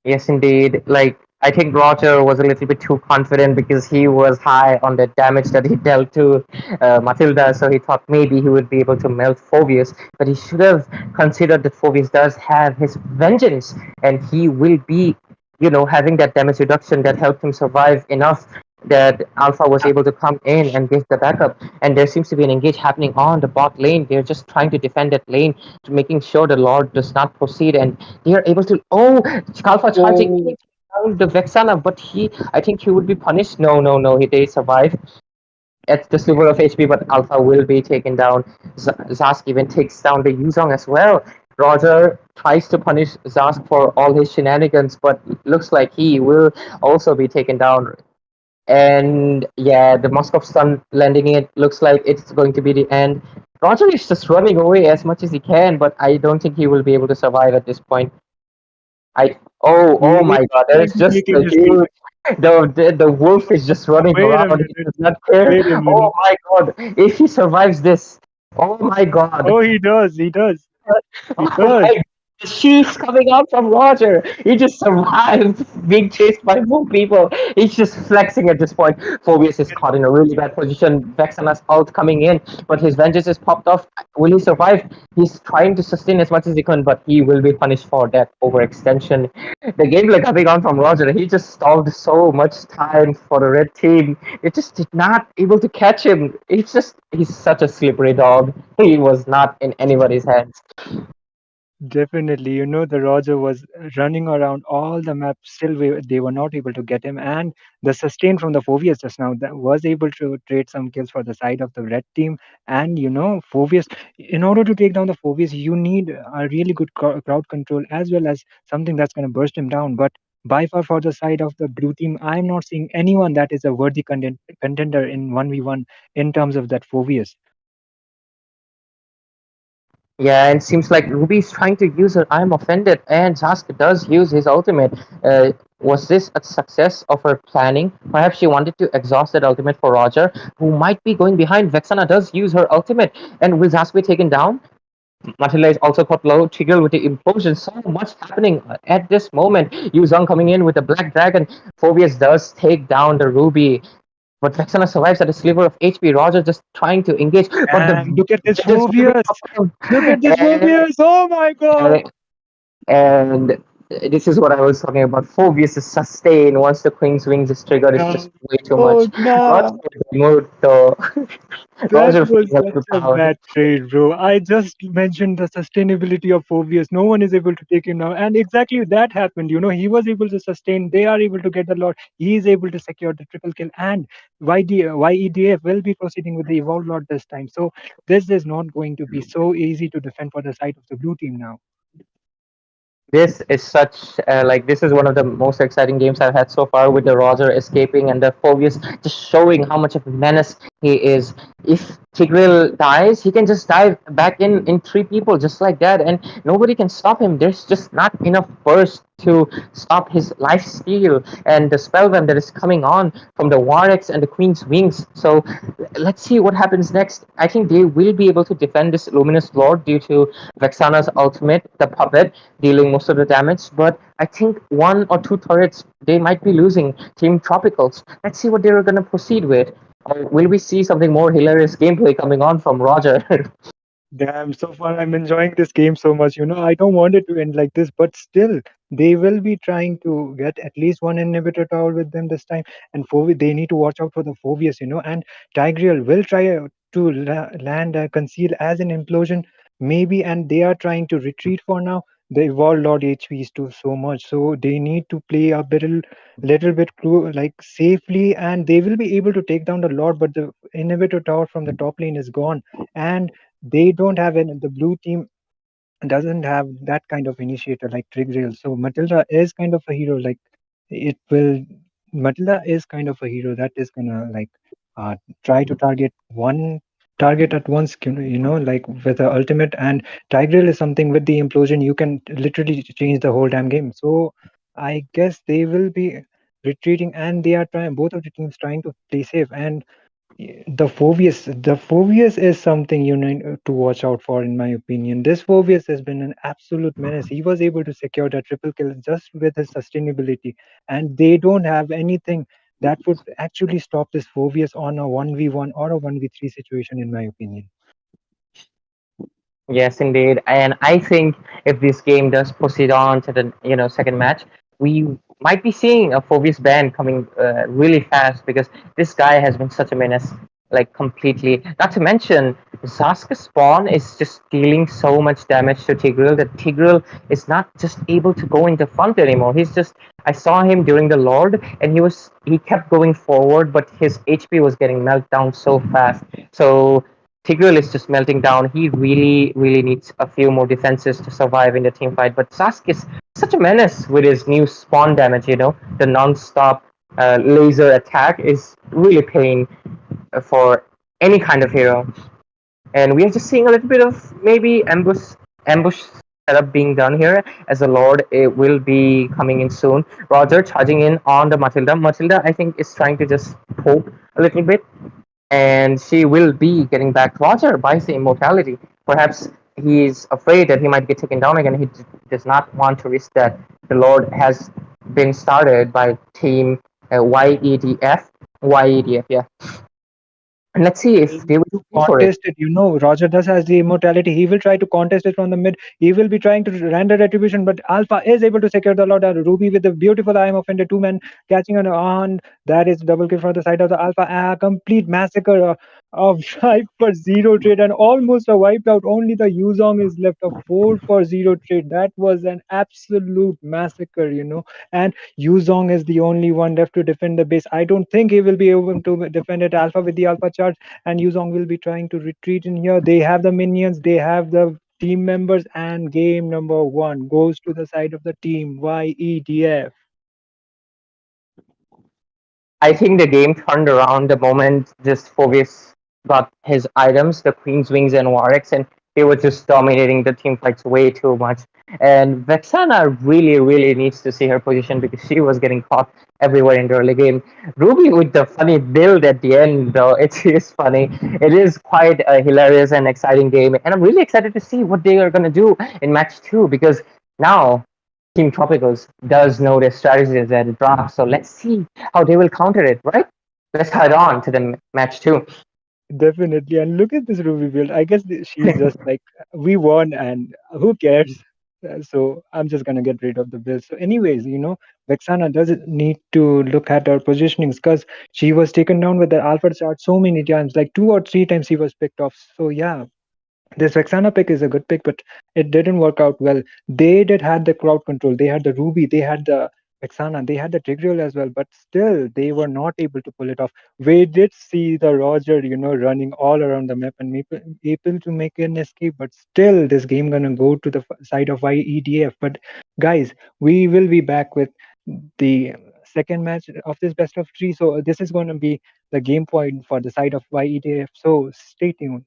Yes, indeed. Like, I think Roger was a little bit too confident because he was high on the damage that he dealt to Matilda, so he thought maybe he would be able to melt Phobius. But he should have considered that Phobius does have his vengeance, and he will be, having that damage reduction that helped him survive enough that Alpha was able to come in and give the backup. And there seems to be an engage happening on the bot lane. They're just trying to defend that lane, to making sure the Lord does not proceed, and they are able to. Oh, Alpha charging Oh, down the Vexana, but I think he would be punished. No, no, no, he did survive at the sliver of HP, but Alpha will be taken down. Zask even takes down the Yuzong as well. Roger tries to punish Zask for all his shenanigans, but it looks like he will also be taken down. And yeah, the Moskov Sun landing it looks like it's going to be the end. Roger is just running away as much as he can, but I don't think he will be able to survive at this point. Oh he is my God! trying There's to just take in a his kill. huge the wolf is just running Wait a around. He minute. does not care. Wait a Oh minute. my God! If he survives this, oh my God! Oh, he does. He does. He Oh does. my, the sheep's coming out from Roger. He just survived being chased by more people. He's just flexing at this point. Phobius is caught in a really bad position. Vexana's ult coming in, but his vengeance is popped off. Will he survive? He's trying to sustain as much as he can, but he will be punished for that overextension. The gameplay coming on from Roger, he just stalled so much time for the red team. It just did not able to catch him. He's such a slippery dog. He was not in anybody's hands. Definitely, the Roger was running around all the map. Still, they were not able to get him. And the sustain from the Phobius just now that was able to trade some kills for the side of the red team. And Phobius, in order to take down the Phobius, you need a really good crowd control as well as something that's going to burst him down. But by far, for the side of the blue team, I'm not seeing anyone that is a worthy contender in 1v1 in terms of that Phobius. Yeah, and seems like Ruby's trying to use her I'm offended, and Zask does use his ultimate. Was this a success of her planning? Perhaps she wanted to exhaust that ultimate for Roger, who might be going behind. Vexana does use her ultimate, and will Zask be taken down? Matilda is also caught low. Tigreal with the implosion. So much happening at this moment. Yuzong coming in with the Black Dragon. Phobius does take down the Ruby. But Vexana survives at a sliver of HP. Roger just trying to engage. But the And look at this Legends will be Phobius! top. Look at this And, Phobius! Oh my god! and this is what I was talking about. Phobius is sustain once the Queen's Wings is triggered. It's No. just way too much. Oh no! Roger is removed though. That Roger was feels a such little a down. bad trade, bro. I just mentioned the sustainability of Phobius. No one is able to take him now. And exactly that happened. He was able to sustain. They are able to get the lot. He is able to secure the triple kill. And YEDF will be proceeding with the Evolved Lot this time. So this is not going to be so easy to defend for the side of the blue team now. This is such this is one of the most exciting games I've had so far, with the Roger escaping and the Phobius just showing how much of a menace he is. If Tigreal dies, he can just dive back in three people just like that, and nobody can stop him. There's just not enough burst to stop his life steal and the spellband that is coming on from the Vortex and the Queen's Wings. So let's see what happens next. I think they will be able to defend this Luminous Lord due to Vexana's ultimate, the puppet, dealing most of the damage. But I think one or two turrets they might be losing. Team Tropicals. Let's see what they're going to proceed with. Or will we see something more hilarious gameplay coming on from Roger? Damn, so far I'm enjoying this game so much. I don't want it to end like this, but still, they will be trying to get at least one inhibitor tower with them this time. And they need to watch out for the Phobius. And Tigreal will try to land conceal as an implosion, maybe, and they are trying to retreat for now. the evolved Lord HP is too so much. So they need to play a little bit like safely, and they will be able to take down the Lord. But the inhibitor tower from the top lane is gone, and they don't have any. The blue team doesn't have that kind of initiator like Triggrail. So Matilda is kind of a hero. Like it will, Matilda is kind of a hero that is gonna like uh, try to target one target at once. Like with the ultimate, and Tigreal is something with the implosion you can literally change the whole damn game. So I guess they will be retreating, and they are trying. Both of the teams trying to play safe, and the Phobius is something you need to watch out for, in my opinion. This Phobius has been an absolute menace. He was able to secure that triple kill just with his sustainability, and they don't have anything that would actually stop this Phobius on a 1v1 or a 1v3 situation, in my opinion. Yes, indeed. And I think if this game does proceed on to the second match, we might be seeing a Phobius ban coming really fast because this guy has been such a menace, like completely. Not to mention, Zaska's spawn is just dealing so much damage to Tigreal that Tigreal is not just able to go into front anymore. I saw him during the Lord, and he kept going forward, but his HP was getting melted down so fast. So Tigreal is just melting down. He really, really needs a few more defenses to survive in the team fight. But Sask is such a menace with his new spawn damage, the non-stop laser attack is really paying for any kind of hero. And we are just seeing a little bit of maybe ambush setup being done here as a Lord. It will be coming in soon. Roger charging in on the Matilda. Matilda, I think, is trying to just poke a little bit, and she will be getting back. Roger buys the immortality. Perhaps he's afraid that he might get taken down again. He does not want to risk that. The Lord has been started by Team YEDF. YEDF, yeah. And let's see if they will go for it. Contest it. Roger does has the immortality. He will try to contest it from the mid. He will be trying to render retribution, but Alpha is able to secure the Lord. Ruby with the beautiful I am offended two men catching on. That is double kill from the side of the Alpha. A complete massacre of 5 for 0 trade, and almost a wiped out. Only the Yuzong is left, a 4 for 0 trade. That was an absolute massacre. And Yuzong is the only one left to defend the base. I don't think he will be able to defend it. Alpha with the Alpha charge, and Yuzong will be trying to retreat in here. They have the minions, they have the team members, and game number 1 goes to the side of the team YEDF. I think the game turned around the moment just Phoebus got his items, the Queen's Wings and Warx, and they were just dominating the team fights way too much. And Vexana really, really needs to see her position because she was getting caught everywhere in the early game. Ruby with the funny build at the end, though, it is funny. It is quite a hilarious and exciting game, and I'm really excited to see what they are going to do in match 2 because now Team Tropicals does know their strategies at the draft, so let's see how they will counter it, right? Let's head on to the match 2. Definitely. And look at this Ruby build. I guess she's just like, we won, and who cares? So I'm just gonna get rid of the build. So, anyways, Vexana doesn't need to look at her positionings because she was taken down with the Alpha chart so many times, like 2 or 3 times she was picked off. So yeah, this Vexana pick is a good pick, but it didn't work out well. They did had the crowd control. They had the Ruby. They had the Vexana. They had the Tigreal as well, but still they were not able to pull it off. We did see the Roger, running all around the map and able to make an escape, but still this game gonna go to the side of YEDF. But guys, we will be back with the second match of this best of 3. So this is going to be the game point for the side of YEDF. So stay tuned.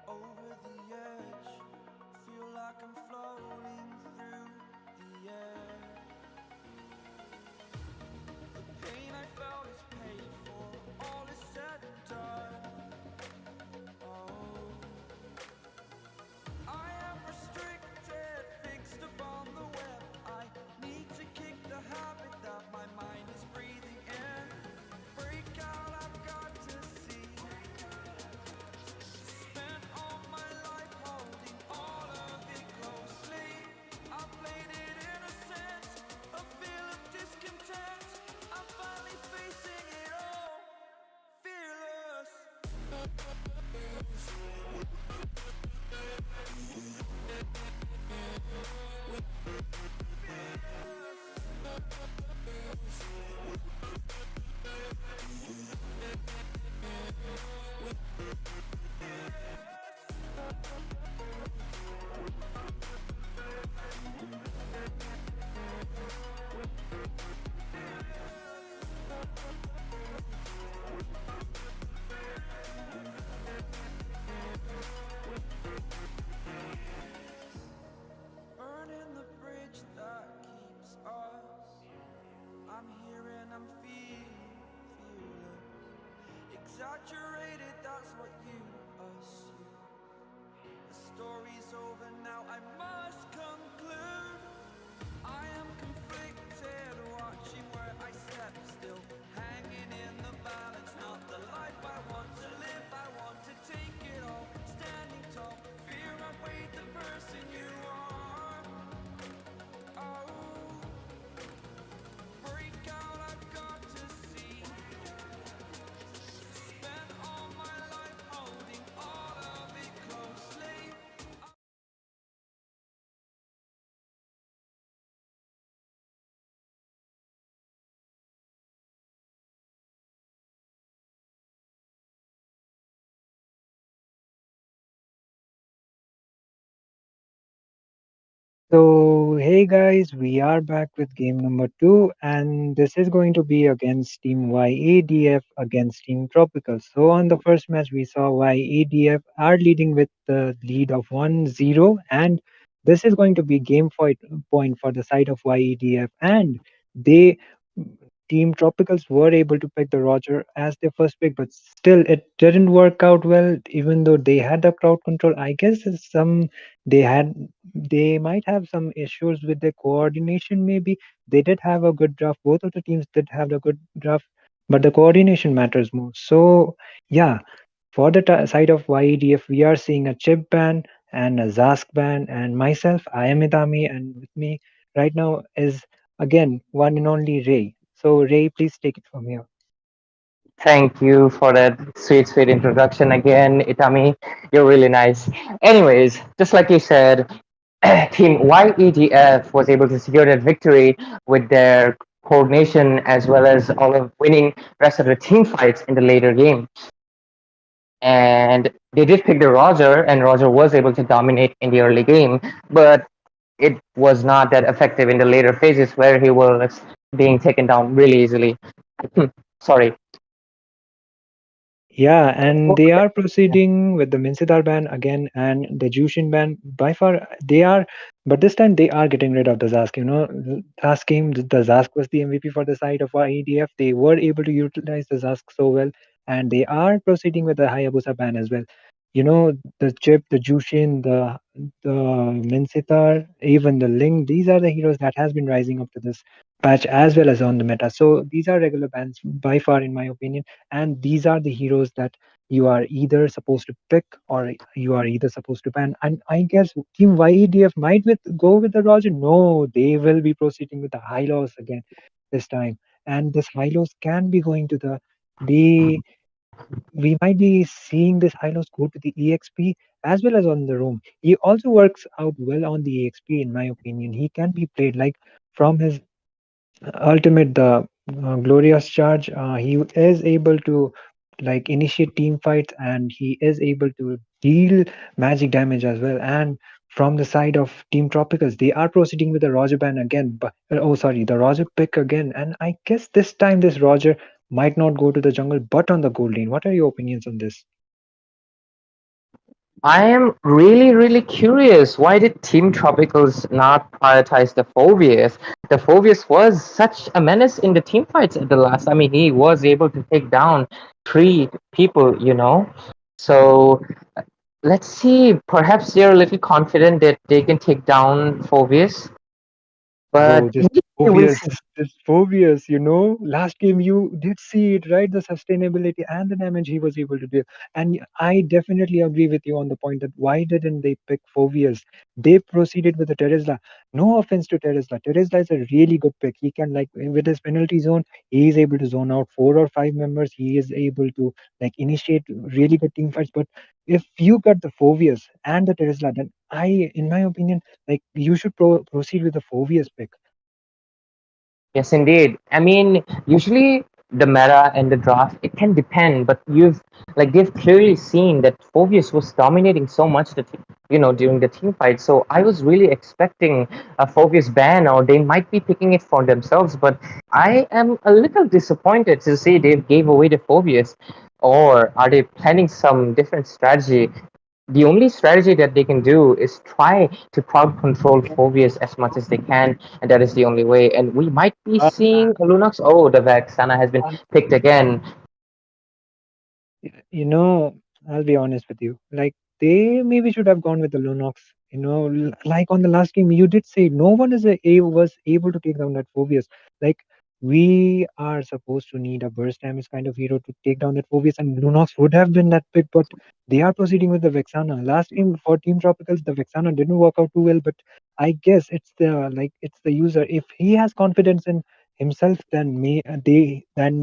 Over the edge, feel like I'm floating through the air. The pain I felt is paid for, all is said and done. Oh, I am restricted, fixed upon the web. I need to kick the habit that my mind is breathing in. Break out, I've got to see. Spent all my life holding all of it closely. I played it innocent, a feel of discontent. I'm finally facing it all, fearless. Burning the bridge that keeps us. I'm here and I'm feeling fearless. Exaggerated, that's what you assume. The story's over now, I must conclude. I am conflicted, watching where I step still. Hanging in the balance, not the life I want to live. I want to take it all, standing tall. Fear outweighed the person you are. Oh, break out, I've got to see. Spent all my life holding all of it closely. So, hey guys, we are back with game number two, and this is going to be against Team YADF against Team Tropical. So, on the first match, we saw YADF are leading with the lead of 1-0, and this is going to be point for the side of YADF, and they Team Tropicals were able to pick the Roger as their first pick, but still it didn't work out well. Even though they had the crowd control, I guess they had they might have some issues with their coordination. Maybe they did have a good draft. Both of the teams did have a good draft, but the coordination matters more. So yeah, for the side of YEDF, we are seeing a Chip ban and a Zask ban, and myself, I am Idami, and with me right now is again one and only Ray. So Ray, please take it from here. Thank you for that sweet, sweet introduction again, Itami. You're really nice. Anyways, just like you said, Team YEDF was able to secure that victory with their coordination as well as all of winning rest of the team fights in the later game. And they did pick the Roger, and Roger was able to dominate in the early game, but it was not that effective in the later phases where he was being taken down really easily. Sorry. Yeah, and they are proceeding with the Mincidar ban again and the Jushin ban. By far, they are, but this time they are getting rid of the Zask. Last game, the Zask was the MVP for the side of our EDF. They were able to utilize the Zask so well, and they are proceeding with the Hayabusa ban as well. The Chip, the Jushin, the Minsitar, even the Ling, these are the heroes that has been rising up to this patch as well as on the meta. So these are regular bans by far, in my opinion, and these are the heroes that you are either supposed to pick or you are either supposed to ban. And I guess Team YEDF might go with the Roger. No, they will be proceeding with the Hylos again this time. And this Hylos can be going to the we might be seeing this Hylos go to the EXP as well as on the roam. He also works out well on the EXP, in my opinion. He can be played like from his ultimate the glorious charge. He is able to like initiate team fights, and he is able to deal magic damage as well. And from the side of team tropicals, they are proceeding with the Roger ban again, but oh sorry, the Roger pick again. And I guess this time this Roger might not go to the jungle but on the gold lane. What are your opinions on this? I am really, really curious. Why did Team Tropicals not prioritize the Phobius? The Phobius was such a menace in the team fights at the last. I mean, he was able to take down three people. So let's see. Perhaps they're a little confident that they can take down Phobius, Bro, but we'll see. this phobias, last game you did see it, right? The sustainability and the damage he was able to do. And I definitely agree with you on the point that why didn't they pick Phobias? They proceeded with the Terizla. No offense to Terizla. Terizla is a really good pick. He can like with his penalty zone, he is able to zone out 4 or 5 members. He is able to like initiate really good team fights. But if you got the Phobias and the Terizla, then in my opinion, like you should proceed with the Phobias pick. Yes, indeed. I mean, usually the meta and the draft, it can depend, but they've clearly seen that Phobius was dominating so much during the team fight. So I was really expecting a Phobius ban, or they might be picking it for themselves. But I am a little disappointed to see they gave away the Phobius, or are they planning some different strategy? The only strategy that they can do is try to crowd control Phobius as much as they can, and that is the only way. And we might be Uh, seeing a Lunox. Oh, the Vexana has been uh, picked again. you know, I'll be honest with you. Like they maybe should have gone with the Lunox. Like on the last game, you did say no one was able to take down that Phobius. Like we are supposed to need a burst damage kind of hero to take down that Phobius, and Lunox would have been that pick. But they are proceeding with the Vexana. Last game for Team Tropicals, the Vexana didn't work out too well. But I guess it's the user. If he has confidence in himself, then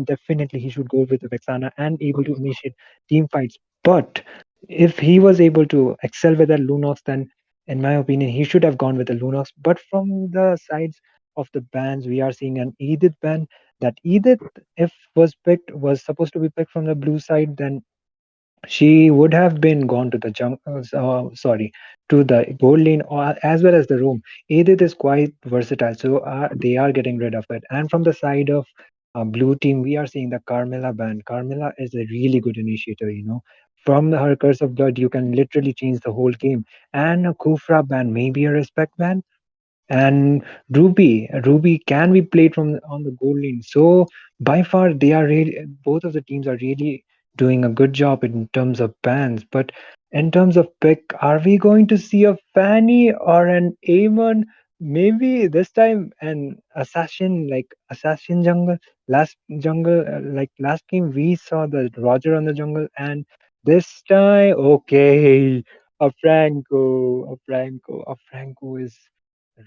definitely he should go with the Vexana and able to initiate team fights. But if he was able to excel with that Lunox, then in my opinion, he should have gone with the Lunox. But from the sides of the bans, we are seeing an Edith ban. That Edith, if was supposed to be picked from the blue side, then she would have been gone to the sorry, to the gold lane or as well as the room. Edith is quite versatile, so they are getting rid of it. And from the side of blue team, we are seeing the Carmilla ban. Carmilla is a really good initiator. From her curse of blood, you can literally change the whole game. And a Kufra ban, maybe a respect ban, and Ruby can be played from on the goal lane. So by far, they are really both of the teams are really doing a good job in terms of bans. But in terms of pick, are we going to see a Fanny or an Amon? Maybe this time an assassin like assassin jungle. Last game we saw the Roger on the jungle, and this time okay, a Franco is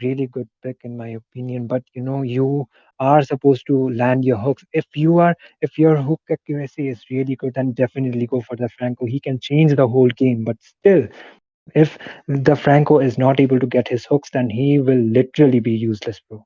really good pick in my opinion. But you are supposed to land your hooks. If your hook accuracy is really good, then definitely go for the Franco. He can change the whole game. But still, if the Franco is not able to get his hooks, then he will literally be useless, bro.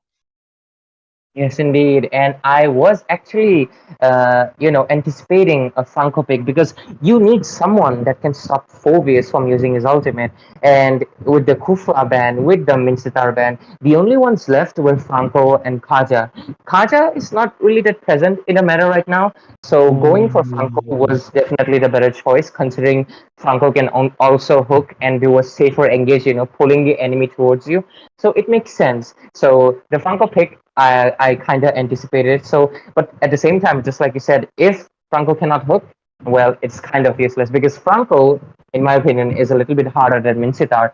Yes, indeed. And I was actually, anticipating a Funko pick because you need someone that can stop Phobius from using his ultimate. And with the Kufra ban, with the Mincetar ban, the only ones left were Franco and Kaja. Kaja is not really that present in the meta right now, so going for Franco Mm. was definitely the better choice, considering Franco can also hook and do a safer engage, pulling the enemy towards you. So it makes sense. So the Franco pick, I kind of anticipated it. So, but at the same time, just like you said, if Franco cannot hook, well, it's kind of useless because Franco, in my opinion, is a little bit harder than Mincitar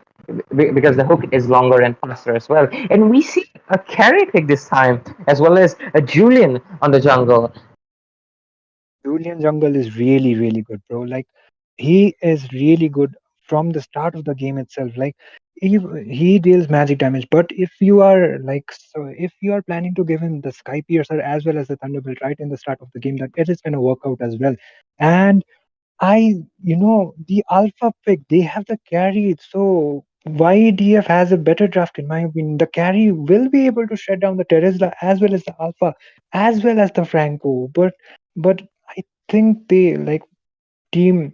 because the hook is longer and faster as well. And we see a carry pick this time, as well as a Julian on the jungle. Julian Jungle is really, really good, bro. Like he is really good from the start of the game itself. Like he deals magic damage, but if you are planning to give him the Sky Piercer as well as the Thunderbolt right in the start of the game, that it is gonna work out as well. And I, the alpha pick, they have the carry. So YDF has a better draft, in my opinion. The carry will be able to shut down the Terizla as well as the alpha, as well as the Franco. But I think they like team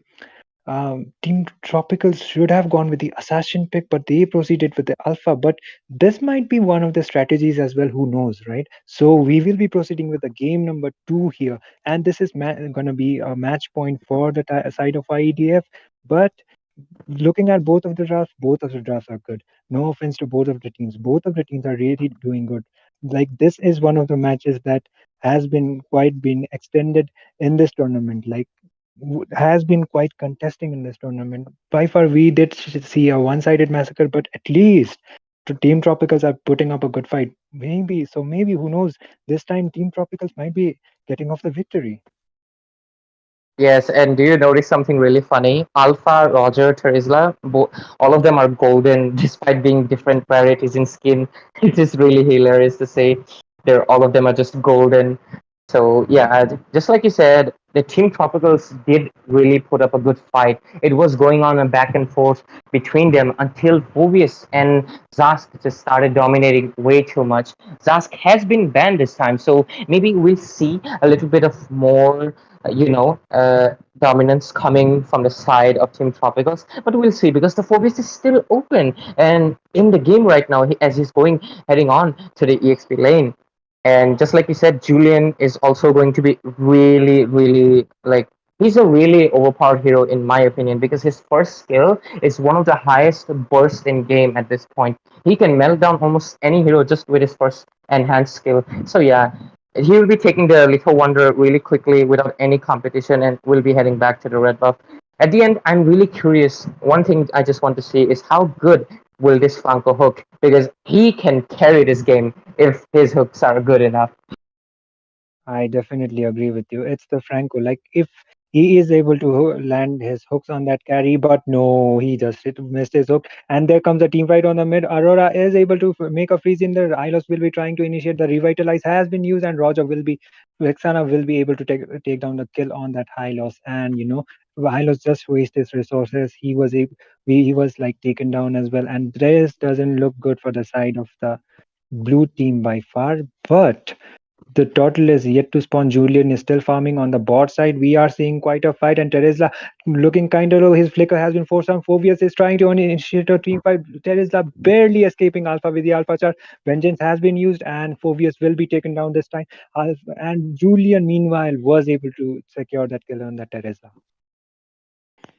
Team Tropical should have gone with the assassin pick, but they proceeded with the alpha. But this might be one of the strategies as well. Who knows, right? So we will be proceeding with the game number two here, and this is gonna be a match point for the side of IEDF. But looking at both of the drafts are good. No offense to both of the teams. Both of the teams are really doing good. Like this is one of the matches that has been extended in this tournament. Like has been quite contesting in this tournament. By far, we did see a one-sided massacre, but at least the Team Tropicals are putting up a good fight. Maybe who knows? This time, Team Tropicals might be getting off the victory. Yes, and do you notice something really funny? Alpha, Roger, Terizla, all of them are golden despite being different varieties in skin. It is really hilarious to say. All of them are just golden. So yeah, just like you said, the Team Tropicals did really put up a good fight. It was going on a back and forth between them until Phobius and Zask just started dominating way too much. Zask has been banned this time, so maybe we'll see a little bit of more dominance coming from the side of Team Tropicals. But we'll see because the Phobius is still open and in the game right now as he's heading on to the EXP lane. And just like you said, Julian is also going to be really, really like he's a really overpowered hero in my opinion because his first skill is one of the highest burst in game at this point. He can melt down almost any hero just with his first enhanced skill. So yeah, he will be taking the Little Wonder really quickly without any competition and will be heading back to the red buff. At the end, I'm really curious. One thing I just want to see is how good will this Franco hook because he can carry this game if his hooks are good enough. I definitely agree with you. It's the Franco. Like if he is able to land his hooks on that carry, but no, he just missed his hook. And there comes a team fight on the mid. Aurora is able to make a freeze in there. Ilos will be trying to initiate the revitalize has been used, and Vexana will be able to take down the kill on that high loss. And Hylos just wasted his resources. He was like taken down as well. And this doesn't look good for the side of the blue team by far. But the turtle is yet to spawn. Julian is still farming on the bot side. We are seeing quite a fight, and Terizla looking kind of low. His flicker has been forced on. Phobius is trying to initiate a team fight. Terizla barely escaping Alpha with the Alpha charge. Vengeance has been used, and Phobius will be taken down this time. And Julian, meanwhile, was able to secure that kill on that Terizla.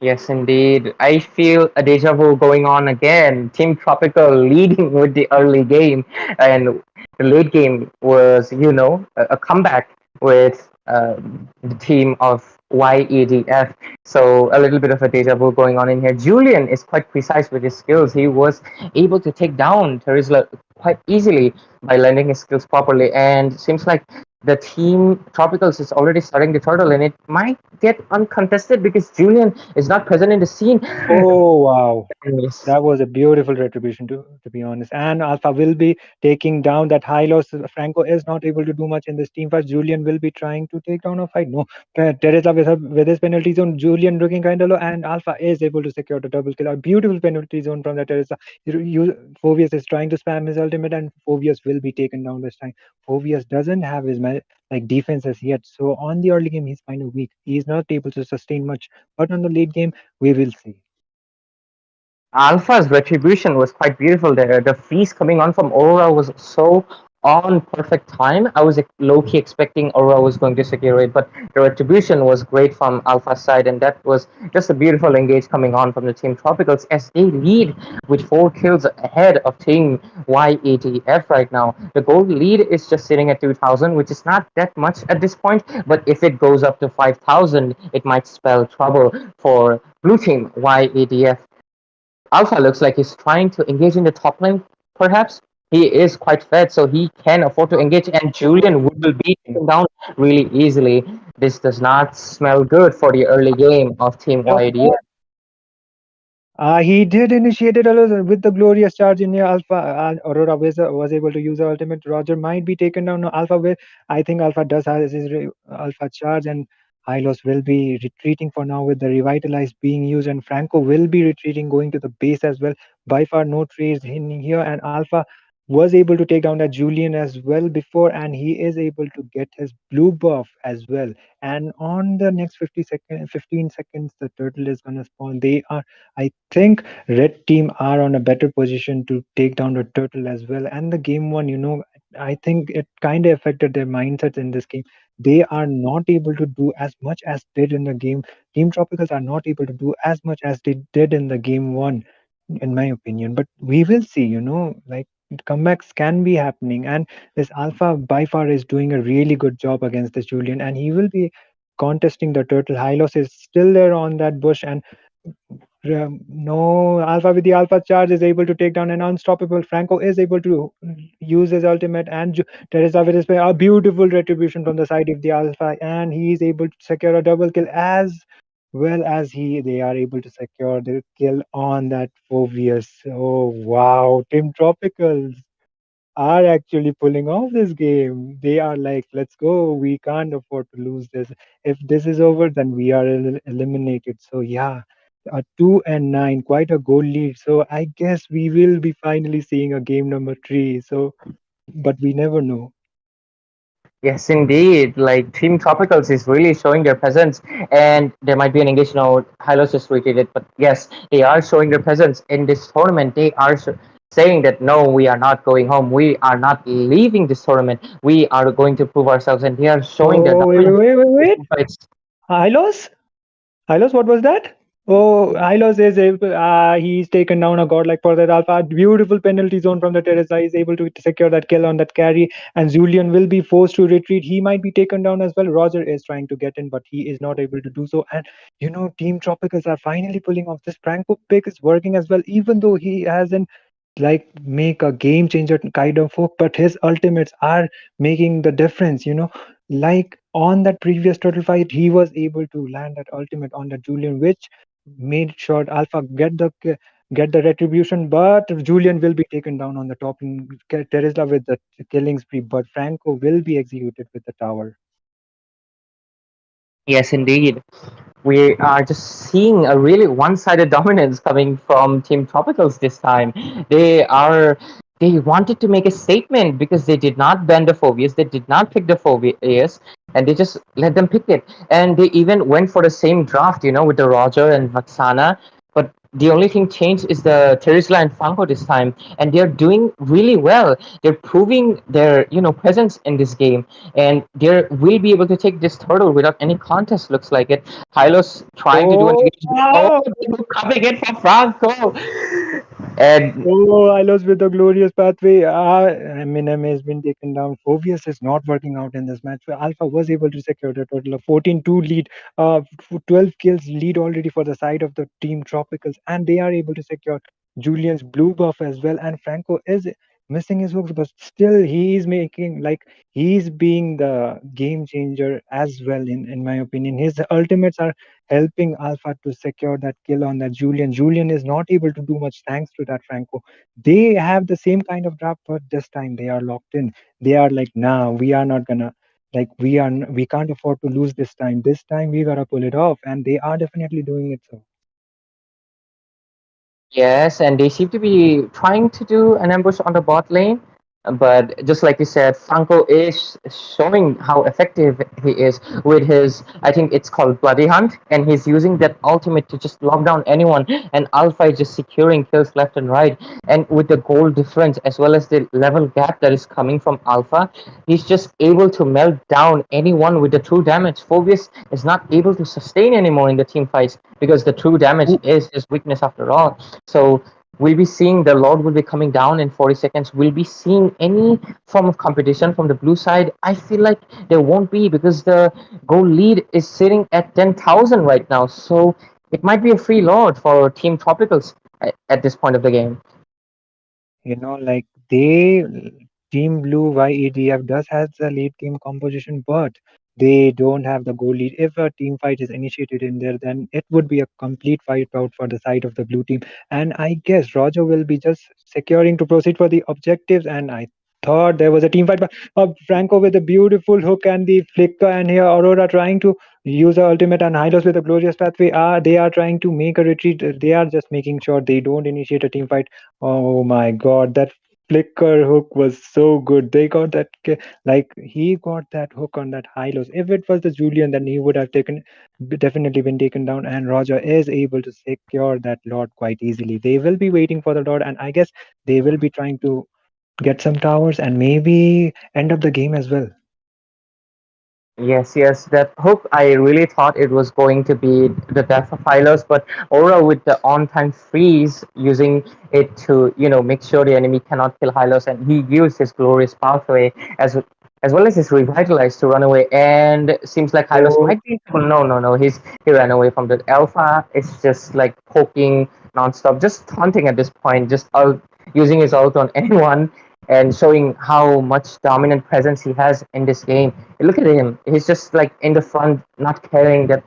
Yes, indeed. I feel a deja vu going on again. Team Tropical leading with the early game, and the late game was, a comeback with the team of YEDF. So a little bit of a deja vu going on in here. Julian is quite precise with his skills. He was able to take down Terizla quite easily by landing his skills properly, and seems like the team Tropicals is already starting the turtle, and it might get uncontested because Julian is not present in the scene. Oh wow. Yes. That was a beautiful retribution, to be honest. And Alpha will be taking down that high loss. Franco is not able to do much in this team fight. Julian will be trying to take down a fight. No, Teresa with his penalty zone. Julian looking kind of low, and Alpha is able to secure the double kill. A beautiful penalty zone from the Teresa. Phobius is trying to spam his ultimate, and Phobius will be taken down this time. Phobius doesn't have his defenses yet, so on the early game he's kind of weak. He's not able to sustain much, but on the late game we will see. Alpha's retribution was quite beautiful there. The freeze coming on from Aurora was so on perfect time. I was low key expecting Aurora was going to secure it, but the retribution was great from Alpha's side, and that was just a beautiful engage coming on from the Team Tropicals as they lead with 4 kills ahead of Team YATF right now. The gold lead is just sitting at 2,000, which is not that much at this point, but if it goes up to 5,000, it might spell trouble for Blue Team YADF. Alpha looks like he's trying to engage in the top lane, perhaps. He is quite fed, so he can afford to engage, and Julian will be taken down really easily. This does not smell good for the early game of Team YD. He did initiate it with the glorious charge in Alpha. Aurora was able to use the ultimate. Roger might be taken down. Alpha, I think Alpha does have his Alpha charge, and Hylos will be retreating for now with the revitalized being used, and Franco will be retreating, going to the base as well. By far, no trades in here, and Alpha was able to take down that Julian as well before, and he is able to get his blue buff as well. And on the next 15 seconds, the turtle is gonna spawn. They are, I think, red team are on a better position to take down the turtle as well. And the game one, I think it kind of affected their mindsets in this game. They are not able to do as much as did in the game. Team Tropicals are not able to do as much as they did in the game one, in my opinion. But we will see, like comebacks can be happening, and this Alpha by far is doing a really good job against this Julian, and he will be contesting the turtle. Hylos is still there on that bush, and no, Alpha with the Alpha charge is able to take down an unstoppable. Franco is able to use his ultimate, and Teresa with his a beautiful retribution from the side of the Alpha, and he is able to secure a double kill as well as they are able to secure the kill on that Phobius. Oh wow, Team Tropicals are actually pulling off this game. They are like, let's go. We can't afford to lose this. If this is over, then we are eliminated. So yeah, a 2-9, quite a goal lead. So I guess we will be finally seeing a game number three. So, but we never know. Yes, indeed. Like Team Tropicals is really showing their presence, and there might be an English note. Hylos just retweeted, but yes, they are showing their presence in this tournament. They are saying that no, we are not going home. We are not leaving this tournament. We are going to prove ourselves, and they are showing their Oh wait, dominance wait, wait, in these wait. two fights. Hylos? Hylos, what was that? Oh, Hylos is able. He's taken down a godlike for that Alpha. Beautiful penalty zone from the Teresa. He's able to secure that kill on that carry, and Julian will be forced to retreat. He might be taken down as well. Roger is trying to get in, but he is not able to do so. And Team Tropicals are finally pulling off this Franco pick is working as well, even though he hasn't like make a game changer kind of hook, but his ultimates are making the difference. Like on that previous turtle fight, he was able to land that ultimate on the Julian, which made sure Alpha get the retribution, but Julian will be taken down on the top and Teresla with the killing spree, but Franco will be executed with the tower. Yes, indeed. We are just seeing a really one-sided dominance coming from Team Tropicals this time. They are they wanted to make a statement because they did not ban the phobias, they did not pick the phobias, and they just let them pick it. And they even went for the same draft, with the Roger and Vaxana. But the only thing changed is the Terisla and Franco this time, and they're doing really well. They're proving their presence in this game, and they will be able to take this turtle without any contest. Looks like it. Hylos trying to do an Oh, engagement. Oh, coming in for Franco, and oh, I lost with the glorious pathway. Eminem has been taken down. Phobius is not working out in this match. Alpha was able to secure a total of 14-2 lead, 12 kills lead already for the side of the Team Tropicals, and they are able to secure Julian's blue buff as well. And Franco is missing his hooks, but still he is making like he's being the game changer as well. In my opinion, his ultimates are helping Alpha to secure that kill on that Julian. Julian is not able to do much thanks to that Franco. They have the same kind of draft, but this time they are locked in. They are like, nah, we are not gonna we can't afford to lose this time. This time we gotta pull it off, and they are definitely doing it so. yes, and they seem to be trying to do an ambush on the bot lane. But just like you said, Franco is showing how effective he is with his, I think it's called Bloody Hunt, and he's using that ultimate to just lock down anyone. And Alpha is just securing kills left and right. And with the goal difference as well as the level gap that is coming from Alpha, he's just able to melt down anyone with the true damage. Phobius is not able to sustain anymore in the team fights because the true damage is his weakness after all. So we'll be seeing the Lord will be coming down in 40 seconds. We'll be seeing any form of competition from the blue side. I feel like there won't be because the goal lead is sitting at 10,000 right now. So it might be a free Lord for Team Tropicals at this point of the game. Like they Team Blue YEDF does has the lead team composition, but they don't have the goal lead. If a team fight is initiated in there, then it would be a complete fight out for the side of the blue team. And I guess Roger will be just securing to proceed for the objectives, and I thought there was a team fight, but Franco with a beautiful hook and the flicker, and here Aurora trying to use her ultimate, and Hylos with a glorious pathway. They are trying to make a retreat. They are just making sure they don't initiate a team fight. Oh my god, that flicker hook was so good. They got that, like he got that hook on that Hylos. If it was the Julian, then he would have definitely been taken down. And Roger is able to secure that Lord quite easily. They will be waiting for the Lord, and I guess they will be trying to get some towers and maybe end up the game as well. Yes, yes, that hook, I really thought it was going to be the death of Hylos, but Aura with the on-time freeze, using it to, make sure the enemy cannot kill Hylos, and he used his glorious pathway as well as his revitalize to run away, and seems like Hylos Oh, might be, no, no, no, he ran away from the Alpha. It's just like poking non-stop, just taunting at this point, just using his ult on anyone, and showing how much dominant presence he has in this game. Look at him. He's just like in the front, not caring that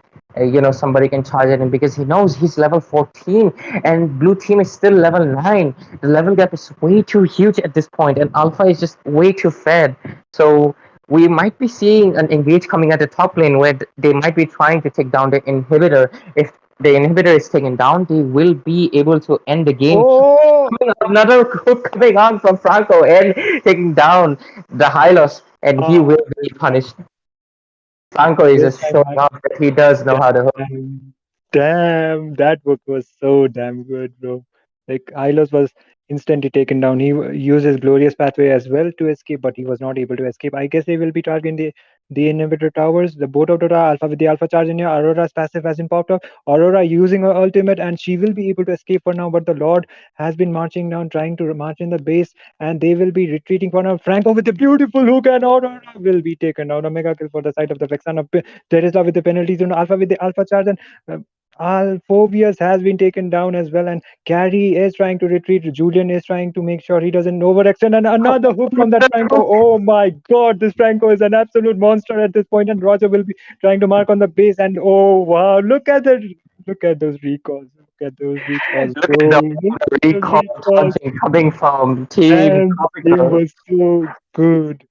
somebody can charge at him, because he knows he's level 14 and blue team is still level 9. The level gap is way too huge at this point, and Alpha is just way too fed. So we might be seeing an engage coming at the top lane where they might be trying to take down the inhibitor. If the inhibitor is taken down, they will be able to end the game. oh, Another hook coming on from Franco and taking down the Hylos, and he will be punished. Franco is this just time showing off that he does know how to hook. Damn, damn, that book was so damn good, bro. Like Hylos was instantly taken down. He used his glorious pathway as well to escape, but he was not able to escape. I guess they will be targeting the inhibitor towers. The boat of Dota Alpha with the Alpha charge in here. Aurora's passive has been popped up. Aurora using her ultimate, and she will be able to escape for now. But the Lord has been marching down, trying to march in the base, and they will be retreating for now. Franco with the beautiful hook, and Aurora will be taken down. A mega kill for the side of the Vexana. Teresa with the penalty zone, Alpha with the Alpha charge, and Phobius has been taken down as well. And Carrie is trying to retreat. Julian is trying to make sure he doesn't overextend. And another hook from that Franco. Oh my god, this Franco is an absolute monster at this point. And Roger will be trying to mark on the base. And oh wow, look at those recalls. Look at those recalls, Look at bro. Look the at those recall recalls. taunting coming from Team And it Tropical. was so good.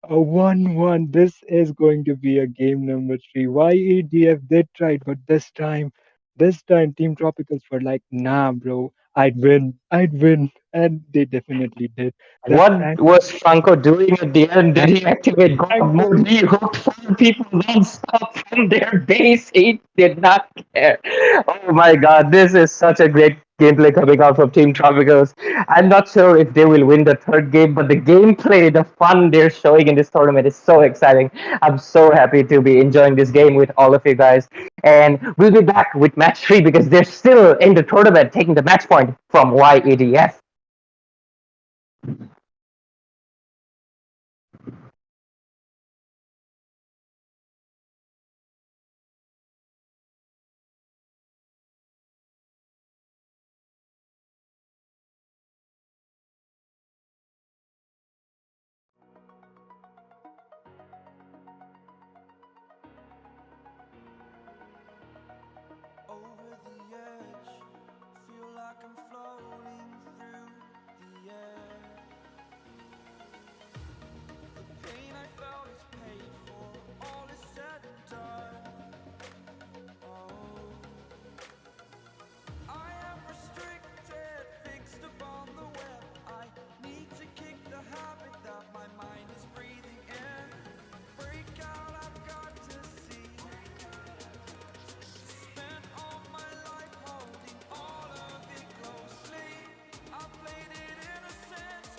A 1-1. This is going to be a game number 3. YEDF did try it, but this time, Team Tropicals were like, nah, bro, I'd win. I'd win. And they definitely did. That What was Franco doing at the end? Did he activate God Franco, mode? He hooked 4 people non-stop from their base. He did not care. Oh my god, this is such a great gameplay coming out from Team Tropicals. I'm not sure if they will win the third game, but the gameplay, the fun they're showing in this tournament is so exciting. I'm so happy to be enjoying this game with all of you guys. And we'll be back with match 3 because they're still in the tournament taking the match point from YEDF. Over the edge, feel like I'm floating through the air. The pain I felt is paid for, all is said and done. Oh, I am restricted, fixed upon the web. I need to kick the habit that my mind is breathing in. Break out, I've got to see. Spent all my life holding all of it closely. I played it innocent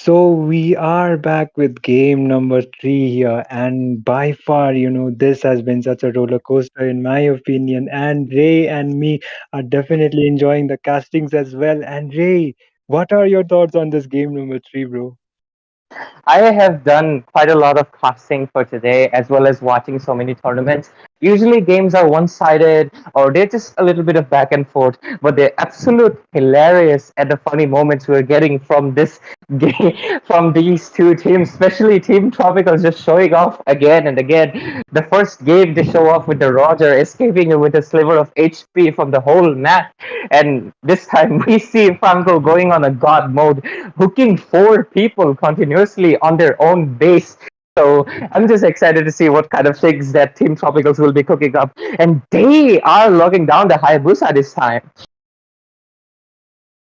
So we are back with game number three here, and by far, this has been such a roller coaster in my opinion. And Ray and me are definitely enjoying the castings as well. And Ray, what are your thoughts on this game number three, bro? I have done quite a lot of casting for today, as well as watching so many tournaments. Usually, games are one sided or they're just a little bit of back and forth, but they're absolute hilarious at the funny moments we're getting from this game, from these two teams, especially Team Tropical just showing off again and again. The first game they show off with the Roger escaping with a sliver of HP from the whole map, and this time we see Franco going on a god mode, hooking four people continuously on their own base. So I'm just excited to see what kind of things that Team Tropicals will be cooking up. And they are locking down the Hayabusa this time.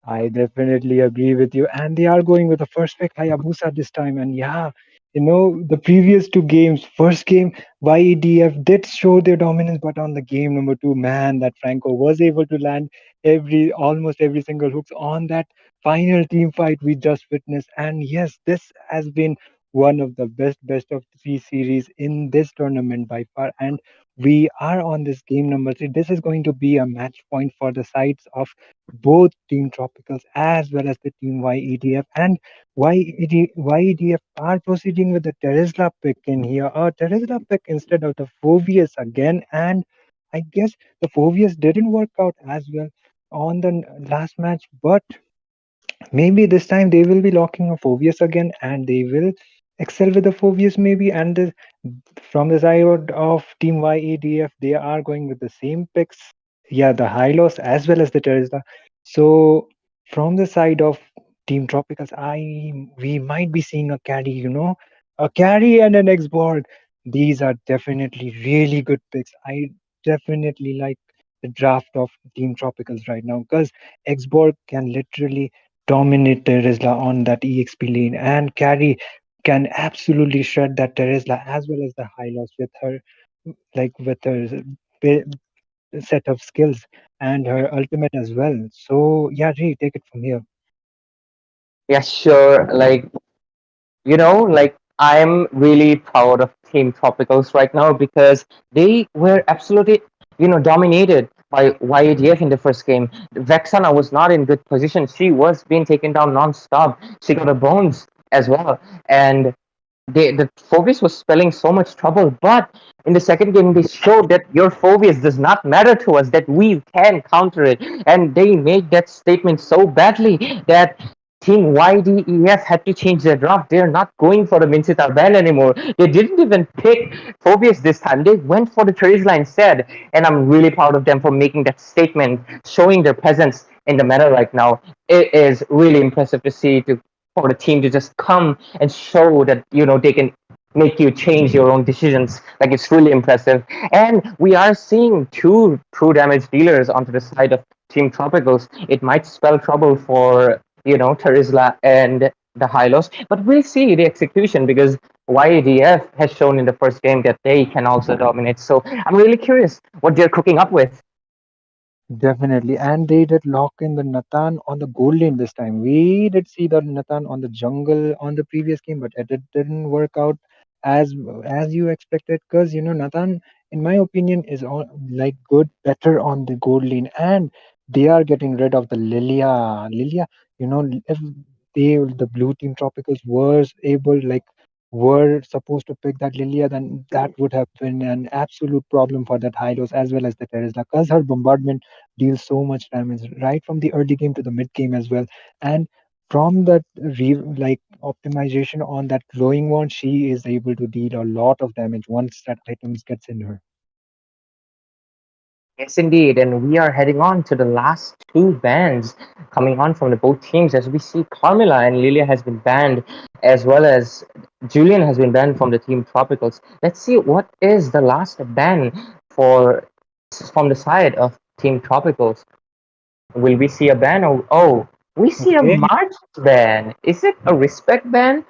I definitely agree with you. And they are going with the first pick, Hayabusa, this time. And yeah, the previous two games, first game, YEDF did show their dominance, but on the game number two, man, that Franco was able to land almost every single hooks on that final team fight we just witnessed. And yes, this has been one of the best of three series in this tournament by far. And we are on this game number three. This is going to be a match point for the sides of both Team Tropicals as well as the Team YEDF. And YEDF are proceeding with the Terizla pick in here. A Terizla pick instead of the Phobius again. And I guess the Phobius didn't work out as well on the last match, but maybe this time they will be locking a Phobius again and they will excel with the Phobius maybe. And from the side of Team YEDF, they are going with the same picks. Yeah, the Hylos as well as the Terizla. So from the side of Team Tropicals, I we might be seeing a carry, a carry and an X-Borg. These are definitely really good picks. I definitely like the draft of Team Tropicals right now because X-Borg can literally dominate Terizla on that EXP lane, and carry can absolutely shred that Terizla as well as the Hylos with her ba- set of skills and her ultimate as well. So yeah, Ray, take it from here. Yeah, sure. I'm really proud of Team Tropicals right now because they were absolutely, dominated by YADF in the first game. Vexana was not in good position. She was being taken down non-stop. She got a bones as well. And the Phobius was spelling so much trouble, but in the second game they showed that your Phobius does not matter to us, that we can counter it. And they made that statement so badly that Team YDEF had to change their draft. They're not going for the Mincita ban anymore. They didn't even pick Phobius this time. They went for the Terizla instead. And I'm really proud of them for making that statement, showing their presence in the meta right now. It is really impressive to see for the team to just come and show that they can make you change your own decisions. Like, it's really impressive. And we are seeing two true damage dealers onto the side of Team Tropicals. It might spell trouble for Terizla and the Hylos, but we'll see the execution because YADF has shown in the first game that they can also dominate. So I'm really curious what they're cooking up with. Definitely. And they did lock in the Nathan on the gold lane this time. We did see the Nathan on the jungle on the previous game, but it didn't work out as as you expected. Because Nathan, in my opinion, is on like good, better on the gold lane, and they are getting rid of the Lilia. Lilia, if the blue team tropicals was able were supposed to pick that Lilia, then that would have been an absolute problem for that Hylos as well as the Terizla, because her bombardment deals so much damage right from the early game to the mid game as well. And from that optimization on that glowing wand, she is able to deal a lot of damage once that items gets in her. Yes, indeed. And we are heading on to the last two bans coming on from the both teams as we see Carmilla and Lilia has been banned, as well as Julian has been banned from the team Tropicals. Let's see what is the last ban for from the side of team Tropicals. Will we see a ban? Oh, we see a Okay. March ban. Is it a respect ban?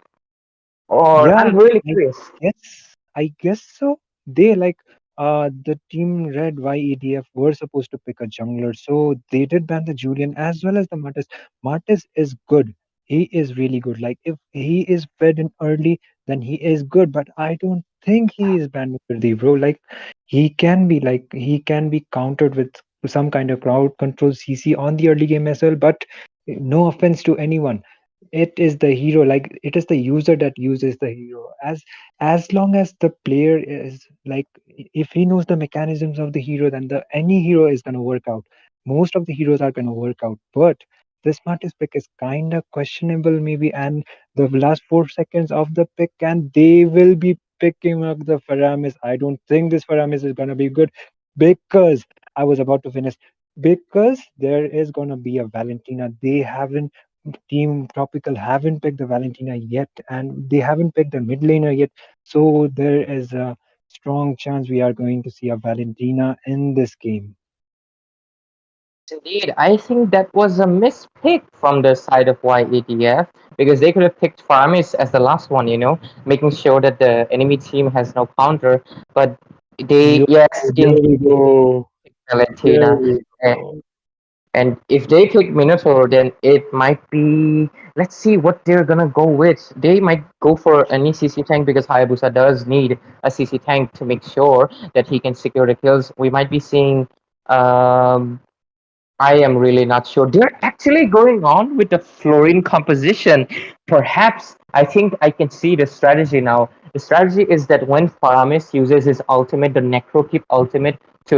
Or Yeah, I'm really I curious. I guess so. They the team red YEDF were supposed to pick a jungler, so they did ban the Julian as well as the Martis. Martis is good. he is really good. Like if he is fed in early, then he is good. But I don't think he is banned with the bro. Like he can be countered with some kind of crowd control CC on the early game as well. But no offense to anyone, it is the hero. Like it is the user that uses the hero. As long as the player is like, if he knows the mechanisms of the hero, then the any hero is gonna work out. Most of the heroes are gonna work out, but the smartest pick is kind of questionable, maybe. And the last 4 seconds of the pick, and they will be picking up the Faramis. I don't think this Faramis is gonna be good because I was about to finish. Because there is gonna be a Valentina. They haven't Team Tropical haven't picked the Valentina yet, and they haven't picked the mid laner yet. So there is a strong chance we are going to see a Valentina in this game. Indeed, I think that was a mispick from the side of YADF because they could have picked Faramis as the last one, making sure that the enemy team has no counter. But they, Yo, yes, there indeed, we go. picked There Valentina. we And, go. and if they pick Minotaur, then it might be. Let's see what they're gonna go with. They might go for any CC tank because Hayabusa does need a CC tank to make sure that he can secure the kills. We might be seeing. Um, I am really not sure. They're actually going on with the fluorine composition. Perhaps I think I can see the strategy now. The strategy is that when Faramis uses his ultimate, the Necrokeep ultimate, to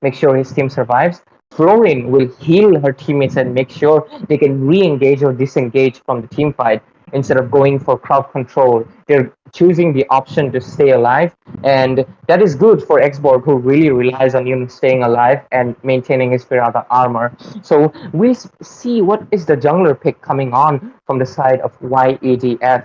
make sure his team survives, Fluorine will heal her teammates and make sure they can re-engage or disengage from the team fight instead of going for crowd control. They're choosing the option to stay alive, and that is good for Xborg, who really relies on staying alive and maintaining his Pirata armor. So we'll see what is the jungler pick coming on from the side of YADF.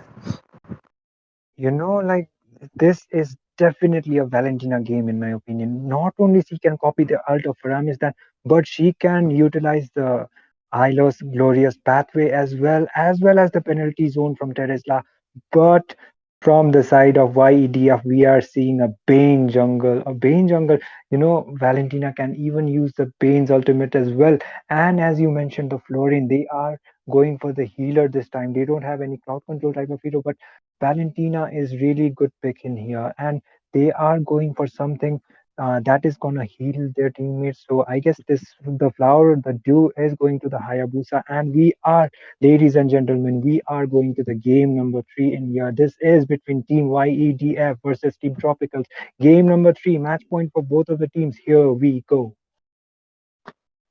Like this is definitely a Valentina game in my opinion. Not only she can copy the ult of Faramis, that, but she can utilize the Hylos glorious pathway as well as the penalty zone from Teresla. But from the side of YEDF, we are seeing a Bane jungle. A Bane jungle. Valentina can even use the Bane's ultimate as well. And as you mentioned, the Florin, they are going for the healer this time. They don't have any crowd control type of hero, but Valentina is really good pick in here, and they are going for something that is gonna heal their teammates. So I guess the flower, the dew is going to the Hayabusa, and we are, ladies and gentlemen, we are going to the game number 3 in here. This is between Team YEDF versus Team Tropicals. Game number 3, match point for both of the teams. Here we go.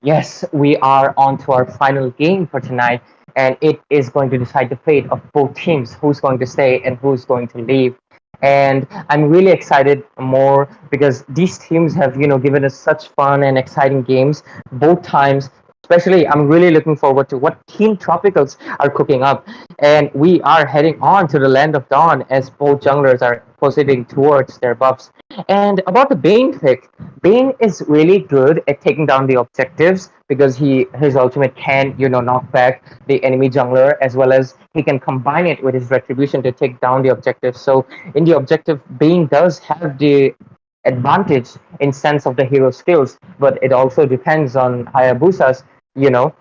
Yes, we are on to our final game for tonight, and it is going to decide the fate of both teams, who's going to stay and who's going to leave. And I'm really excited more because these teams have, given us such fun and exciting games both times. Especially, I'm really looking forward to what Team Tropicals are cooking up. And we are heading on to the Land of Dawn as both junglers are proceeding towards their buffs. And about the Bane pick, Bane is really good at taking down the objectives because his ultimate can, knock back the enemy jungler, as well as he can combine it with his retribution to take down the objective. So in the objective, Bane does have the advantage in sense of the hero skills, but it also depends on Hayabusa's, you know,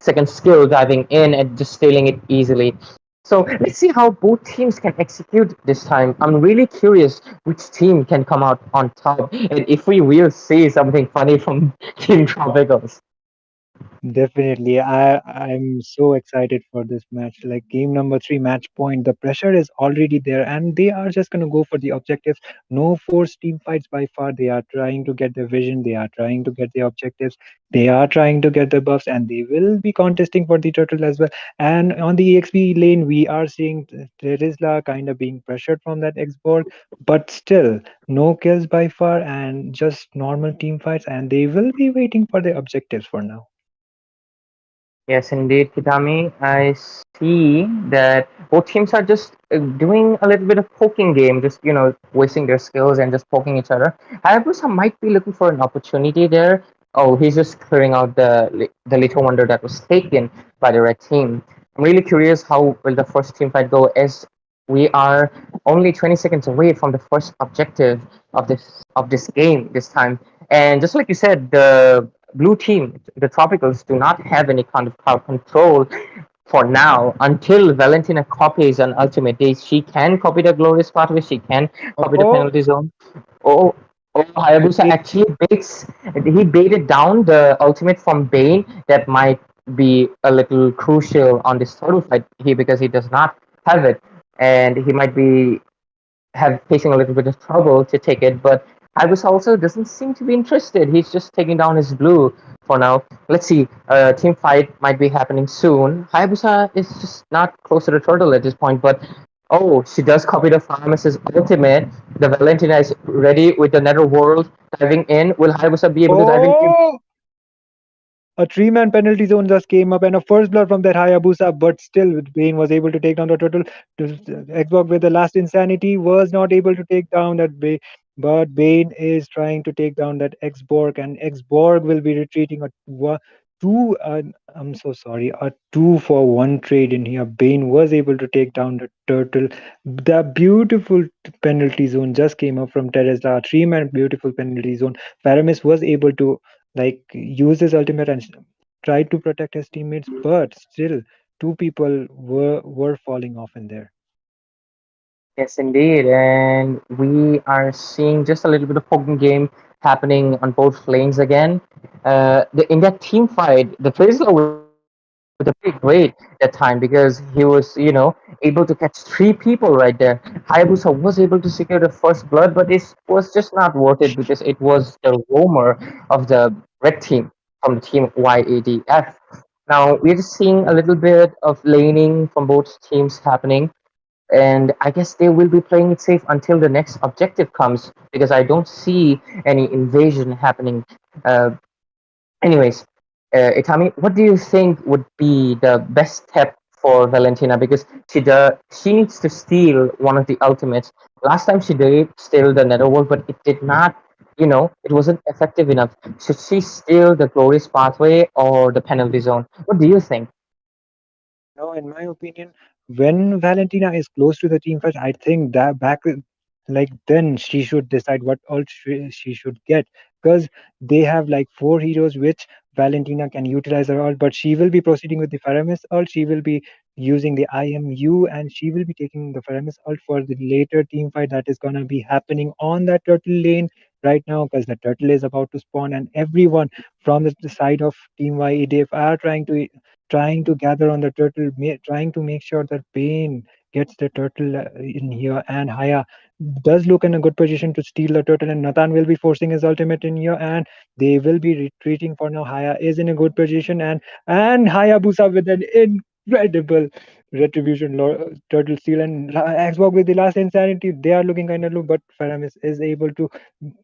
second skill diving in and just stealing it easily. So let's see how both teams can execute this time. I'm really curious which team can come out on top and if we will see something funny from Team Tropicals. Definitely. I'm so excited for this match. Like game number 3, match point. The pressure is already there, and they are just gonna go for the objectives. No forced team fights by far. They are trying to get the vision, they are trying to get the objectives, they are trying to get the buffs, and they will be contesting for the turtle as well. And on the EXP lane, we are seeing Terizla kind of being pressured from that Xborg, but still no kills by far and just normal team fights, and they will be waiting for the objectives for now. Yes, indeed, Kitami. I see that both teams are just doing a little bit of poking game, just wasting their skills and just poking each other. Hayabusa might be looking for an opportunity there. Oh, he's just clearing out the little wonder that was taken by the red team. I'm really curious how will the first team fight go, as we are only 20 seconds away from the first objective of this game this time. And just like you said, the blue team, the Tropicals, do not have any kind of crowd control. for now, until Valentina copies an ultimate day, she can copy the glorious pathway, she can copy the Oh, penalty zone. Oh, oh, Hayabusa it actually baits. He baited down the ultimate from Bane. That might be a little crucial on this turtle fight here because he does not have it, and he might be have facing a little bit of trouble to take it. But Hayabusa also doesn't seem to be interested. He's just taking down his blue for now. Let's see. Team fight might be happening soon. Hayabusa is just not close to the turtle at this point, but oh, she does copy the Farmers' ultimate. The Valentina is ready with the Netherworld diving in. Will Hayabusa be able to dive in? oh, a three-man penalty zone just came up and a first blood from that Hayabusa, but still Bane was able to take down the turtle. Xbox with the last insanity was not able to take down that Bane, but Bane is trying to take down that Xborg, and Xborg will be retreating a two. I'm so sorry, a 2-for-1 trade in here. Bane was able to take down the turtle. The beautiful penalty zone just came up from Teresa. Three-man beautiful penalty zone. Paramis was able to like use his ultimate and tried to protect his teammates, but still two people were falling off in there. Yes, indeed. And we are seeing just a little bit of poking game happening on both lanes again. In that team fight, the Tracer was pretty great that time because he was, able to catch three people right there. Hayabusa was able to secure the first blood, but it was just not worth it because it was the roamer of the red team from the team YADF. Now we're just seeing a little bit of laning from both teams happening, and I guess they will be playing it safe until the next objective comes because I don't see any invasion happening. Uh, Anyways, Itami, what do you think would be the best step for Valentina? Because she needs to steal one of the ultimates. Last time she did steal the Netherworld, but it did not. It wasn't effective enough. Should she steal the Glorious Pathway or the penalty zone? What do you think? No, in my opinion, when Valentina is close to the team fight, I think that like then she should decide what ult she should get, because they have like four heroes which Valentina can utilize her ult, but she will be proceeding with the Faramis ult. She will be using the IMU and she will be taking the Faramis ult for the later team fight that is gonna be happening on that turtle lane right now, because the turtle is about to spawn and everyone from the side of Team YEDF are trying to gather on the turtle, trying to make sure that Bane gets the turtle in here, and Haya does look in a good position to steal the turtle, and Nathan will be forcing his ultimate in here, and they will be retreating for now. Haya is in a good position, and Hayabusa with an incredible retribution turtle steal, and Xbox with the last insanity. They are looking kind of low, but Faramis is able to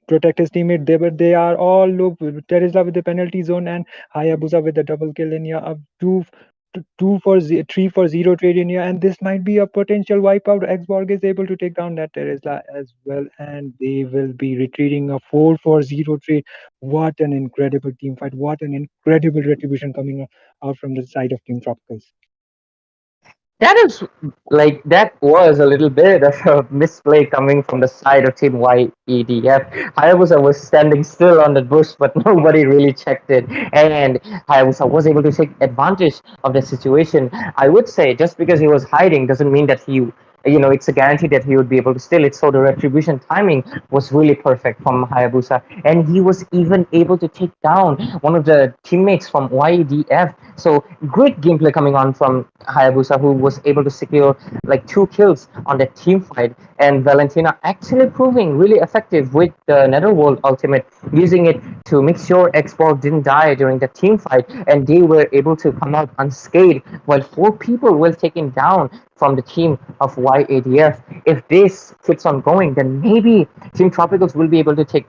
protect his teammate. They are all low. Terizla with the penalty zone and Hayabusa with the double kill in here. Up three for zero trade in here, and this might be a potential wipeout. Xborg is able to take down that Terizla as well, and they will be retreating a 4-for-0 trade. What an incredible team fight! What an incredible retribution coming out from the side of Team Tropicals. That was a little bit of a misplay coming from the side of Team YEDF. Hayabusa was standing still on the bush, but nobody really checked it, and Hayabusa was able to take advantage of the situation. I would say just because he was hiding doesn't mean that it's a guarantee that he would be able to steal it. So the retribution timing was really perfect from Hayabusa, and he was even able to take down one of the teammates from YEDF. So great gameplay coming on from Hayabusa, who was able to secure like two kills on that team fight, and Valentina actually proving really effective with the Netherworld ultimate, using it to make sure Xbox didn't die during the team fight, and they were able to come out unscathed while four people were taken down from the team of YADF. If this keeps on going, then maybe Team Tropicals will be able to take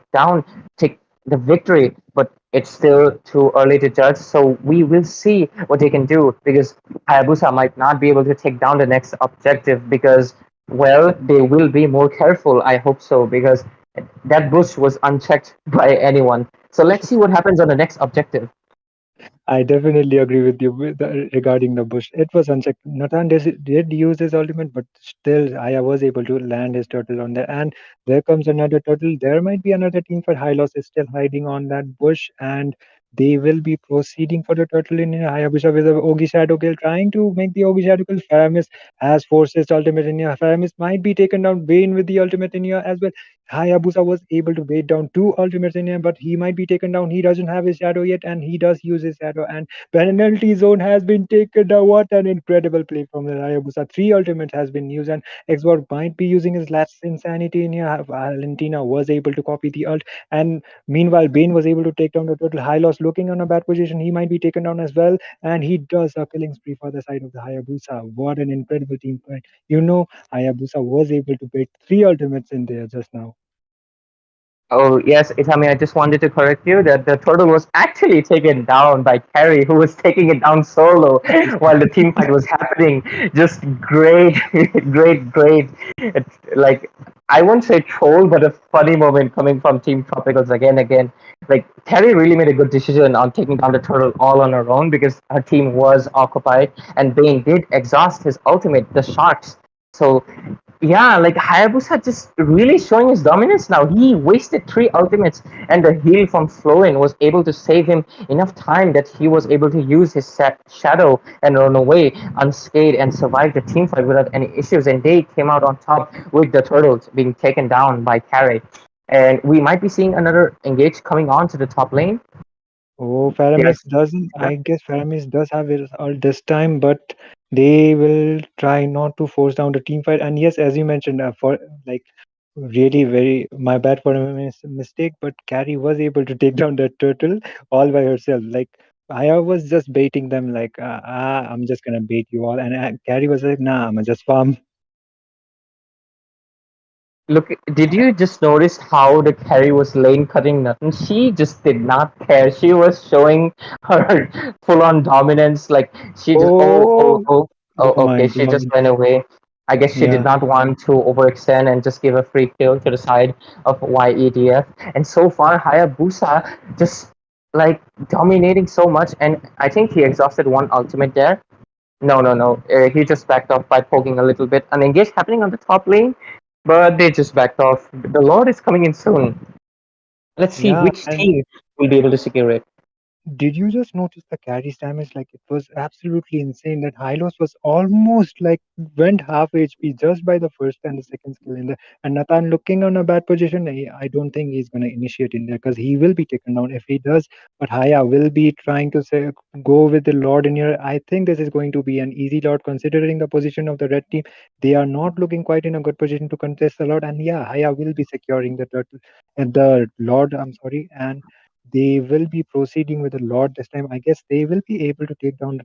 the victory, but it's still too early to judge. So we will see what they can do, because Hayabusa might not be able to take down the next objective because, well, they will be more careful. I hope so, because that bush was unchecked by anyone. So let's see what happens on the next objective. I definitely agree with you regarding the bush. It was unchecked. Nathan did use his ultimate, but still, Aya was able to land his turtle on there. And there comes another turtle. There might be another team for Hylos is still hiding on that bush, and they will be proceeding for the turtle in Hayabusa with the Ogi Shadow Kill, trying to make the Ogi Shadow Kill. Faramis has forces ultimate in here. Faramis might be taken down. Bane with the ultimate in here as well. Hayabusa was able to bait down two ultimates in here, but he might be taken down. He doesn't have his shadow yet, and he does use his shadow. And penalty zone has been taken down. What an incredible play from the Hayabusa. Three ultimates has been used, and Xbox might be using his last insanity in here. Valentina was able to copy the ult, and meanwhile, Bane was able to take down the turtle. Hylos looking on a bad position. He might be taken down as well, and he does a killing spree for the side of the Hayabusa. What an incredible team fight. Hayabusa was able to beat three ultimates in there just now. Oh yes, Itami, I just wanted to correct you that the turtle was actually taken down by Carrie, who was taking it down solo while the team fight was happening. Just great, great. It's like I won't say troll, but a funny moment coming from Team Tropicals again. Like Carrie really made a good decision on taking down the turtle all on her own because her team was occupied, and Bane did exhaust his ultimate, the sharks. So yeah, like Hayabusa just really showing his dominance now. He wasted three ultimates, and the heal from Florin was able to save him enough time that he was able to use his shadow and run away unscathed and survive the team fight without any issues. And they came out on top with the turtles being taken down by Carry. And we might be seeing another engage coming on to the top lane. Oh, Yes. Faramis doesn't. I guess Faramis does have it all this time, but they will try not to force down the team fight. And yes, as you mentioned, for like really very my bad for a mistake, but Carrie was able to take down that turtle all by herself. Like I was just baiting them, like I'm just gonna bait you all, and Carrie was like, nah, I'm just farm. Look, did you just notice how the carry was lane cutting nothing? She just did not care. She was showing her full on dominance. Like she just Oh, oh oh my okay, she just god, went away. I guess she did yeah. not want to overextend and just give a free kill to the side of YEDF. And so far, Hayabusa just like dominating so much. And I think he exhausted one ultimate there. No. He just backed off by poking a little bit. An engage happening on the top lane, but they just backed off. The Lord is coming in soon. Let's see Yeah, which and team will be able to secure it. did you just notice the carry's damage? Like it was absolutely insane. That Hylos was almost like went half HP just by the first and the second skill in there. And Nathan looking on a bad position, I don't think he's gonna initiate in there because he will be taken down if he does. But Haya will be trying to say go with the Lord in here. I think this is going to be an easy Lord considering the position of the red team. They are not looking quite in a good position to contest the Lord. And yeah, Haya will be securing the turtle and the Lord. I'm sorry, and they will be proceeding with a lot this time. I guess they will be able to take down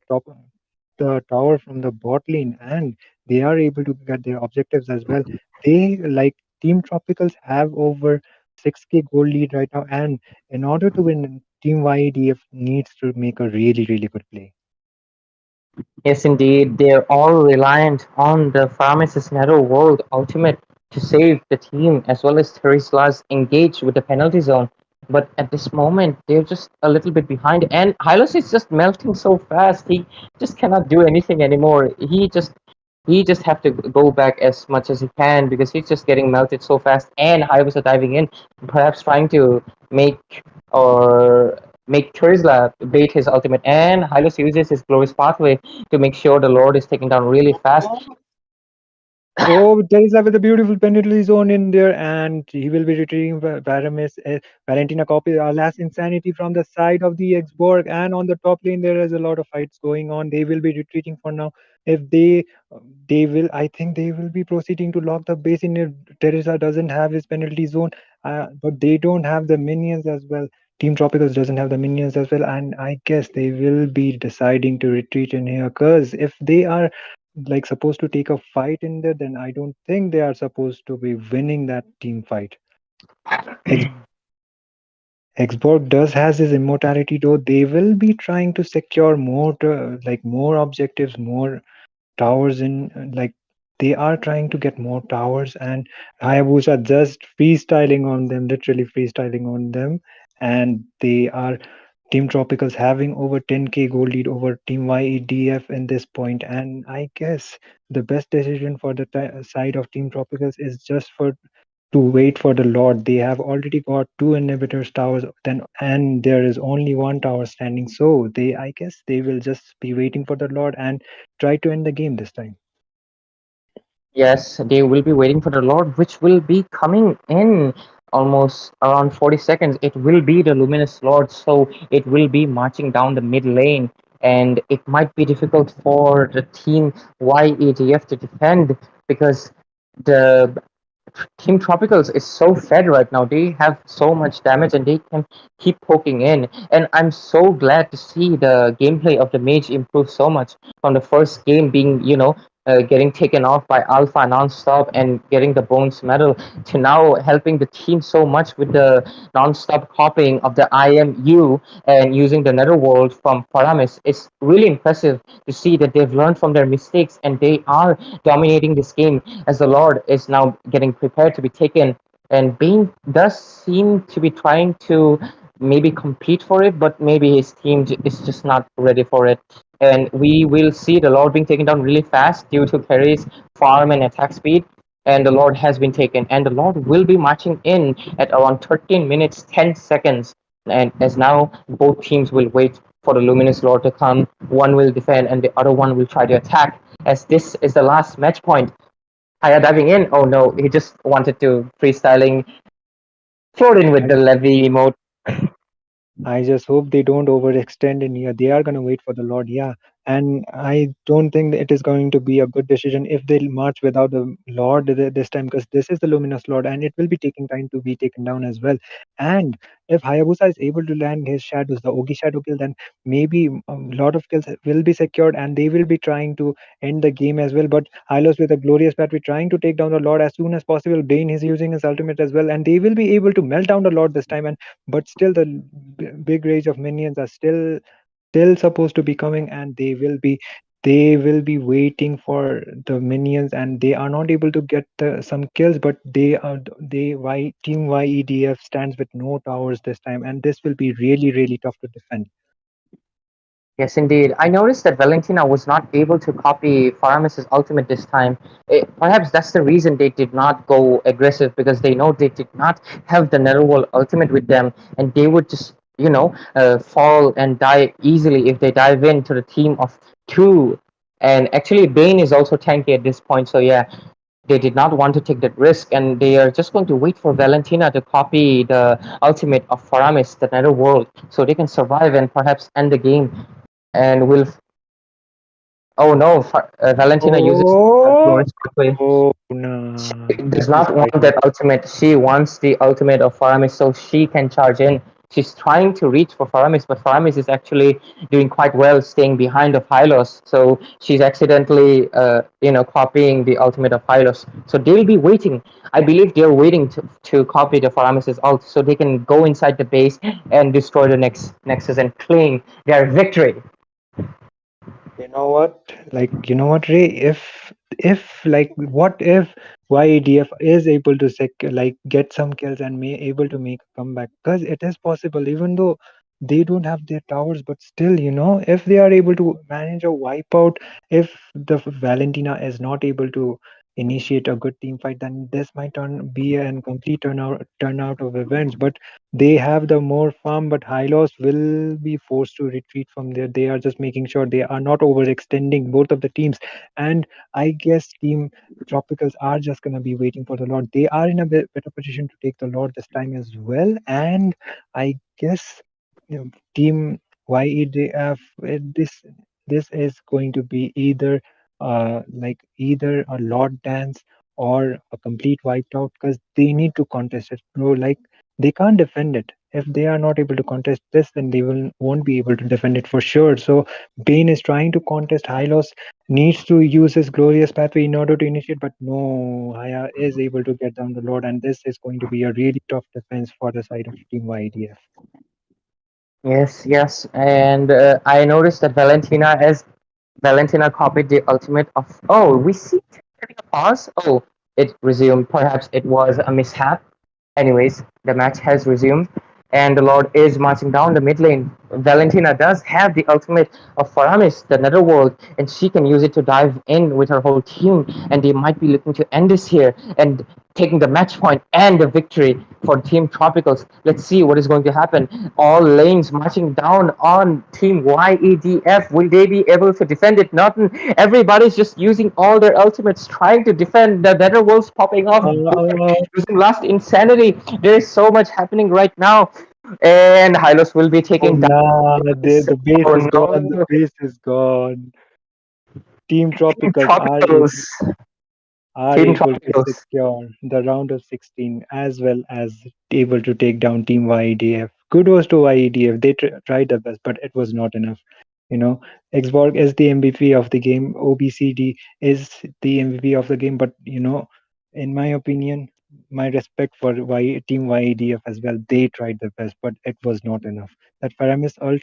the tower from the bot lane, and they are able to get their objectives as well. They like Team Tropicals have over 6k gold lead right now, and in order to win, Team YEDF needs to make a really good play. Yes, indeed. They're all reliant on the pharmacist Narrow World Ultimate to save the team, as well as Teresla's engage with the penalty zone. But at this moment, they're just a little bit behind. And Hylos is just melting so fast. He just cannot do anything anymore. He just have to go back as much as he can because he's just getting melted so fast. And Hayabusa diving in, perhaps trying to make or make Terizla bait his ultimate. And Hylos uses his glorious pathway to make sure the Lord is taken down really fast. Oh, there is with a beautiful penalty zone in there, and he will be retrieving Paramis, Valentina copy. Last insanity from the side of the Xborg, and on the top lane there is a lot of fights going on. They will be retreating for now. If they will, I think they will be proceeding to lock the base in. If Teresa doesn't have his penalty zone, but they don't have the minions as well. Team Tropicals doesn't have the minions as well, and I guess they will be deciding to retreat in here. Cause if they are like supposed to take a fight in there, then I don't think they are supposed to be winning that team fight. X- Xborg does has his immortality though. They will be trying to secure more like more objectives, more towers in like they are trying to get more towers, and Hayabusa just freestyling on them, literally freestyling on them, and they are Team Tropicals having over 10k gold lead over Team YEDF in this point, and I guess the best decision for the side of Team Tropicals is just for to wait for the Lord. They have already got two inhibitors towers, then and there is only one tower standing. So they, I guess, they will just be waiting for the Lord and try to end the game this time. Yes, they will be waiting for the Lord, which will be coming in almost around 40 seconds. It will be the Luminous Lord, so it will be marching down the mid lane, and it might be difficult for the team YEDF to defend because the Team Tropicals is so fed right now. They have so much damage and they can keep poking in. And I'm so glad to see the gameplay of the mage improve so much from the first game being, getting taken off by Alpha non-stop and getting the bronze medal to now helping the team so much with the non-stop copying of the IMU and using the netherworld from Paramis. It's really impressive to see that they've learned from their mistakes and they are dominating this game as the Lord is now getting prepared to be taken. And Bane does seem to be trying to maybe compete for it, but maybe his team is just not ready for it. And we will see the Lord being taken down really fast due to Kerry's farm and attack speed. And the Lord has been taken, and the Lord will be marching in at around 13 minutes 10 seconds. And as now both teams will wait for the Luminous Lord to come, one will defend and the other one will try to attack. As this is the last match point, Haya diving in. Oh no, he just wanted to freestyling, float in with the levy emote. I just hope they don't overextend in here. They are going to wait for the Lord, yeah. And I don't think that it is going to be a good decision if they march without the Lord this time, because this is the Luminous Lord and it will be taking time to be taken down as well. And if Hayabusa is able to land his shadows, the Ogi shadow kill, then maybe a lot of kills will be secured and they will be trying to end the game as well. But Hylos with a glorious battery trying to take down the Lord as soon as possible. Bane is using his ultimate as well, and they will be able to melt down the Lord this time. And but still the big rage of minions are still supposed to be coming, and they will be waiting for the minions, and they are not able to get some kills, but team YEDF stands with no towers this time, and this will be really really tough to defend. Yes, indeed. I noticed that Valentina was not able to copy Faramis's ultimate this time. Perhaps that's the reason they did not go aggressive because they know they did not have the Netherworld ultimate with them, and they would just, fall and die easily if they dive into the team of two. And actually, Bane is also tanky at this point, so yeah, they did not want to take that risk, and they are just going to wait for Valentina to copy the ultimate of Faramis, the Netherworld, so they can survive and perhaps end the game and will. Oh no, Valentina uses Oh, Florence quickly. oh She no, does this is not quite want tough. that ultimate. She wants the ultimate of Faramis so she can charge in. She's trying to reach for Faramis, but Faramis is actually doing quite well staying behind of Hylos. So she's accidentally, copying the ultimate of Hylos. So they'll be waiting. I believe they're waiting to copy the Faramis's ult so they can go inside the base and destroy the Nexus and claim their victory. You know what? You know what, Ray? What if YADF is able to get some kills and may able to make a comeback? Because it is possible, even though they don't have their towers, but still, if they are able to manage a wipeout, if the Valentina is not able to initiate a good team fight, then this might be a complete turnout of events. But they have the more farm, but Hylos will be forced to retreat from there. They are just making sure they are not overextending both of the teams. And I guess Team Tropicals are just going to be waiting for the Lord. They are in a better position to take the Lord this time as well. And I guess Team YEDF, this is going to be either a Lord dance or a complete wiped out, because they need to contest it, bro. They can't defend it. If they are not able to contest this, then they won't be able to defend it for sure. So Bane is trying to contest. Hylos needs to use his glorious pathway in order to initiate, but no, Haya is able to get down the Lord, and this is going to be a really tough defense for the side of Team YDF. Yes, yes, and I noticed that Valentina copied the ultimate of. Oh, we see it having a pause. Oh, it resumed. Perhaps it was a mishap. Anyways, the match has resumed, and the Lord is marching down the mid lane. Valentina does have the ultimate of Faramis, the Netherworld, and she can use it to dive in with her whole team. And they might be looking to end this here and taking the match point and the victory for Team Tropicals. Let's see what is going to happen. All lanes marching down on Team YEDF. Will they be able to defend it? Not everybody's just using all their ultimates, trying to defend. The Netherworld's popping off, using Last Insanity. There is so much happening right now. And Hylos will be Oh taking down. nah, the base Oh is gone. The no, base is gone. Team Team Tropicals Tropicals. are Team able to Tropicals. secure the round of 16 as well as able to take down Team YEDF. Kudos to YEDF. They tried their best, but it was not enough. You know, Xborg is the MVP of the game. OBCD is the MVP of the game. But in my opinion, my respect for Team YEDF as well. They tried their best, but it was not enough. That Paramis ult,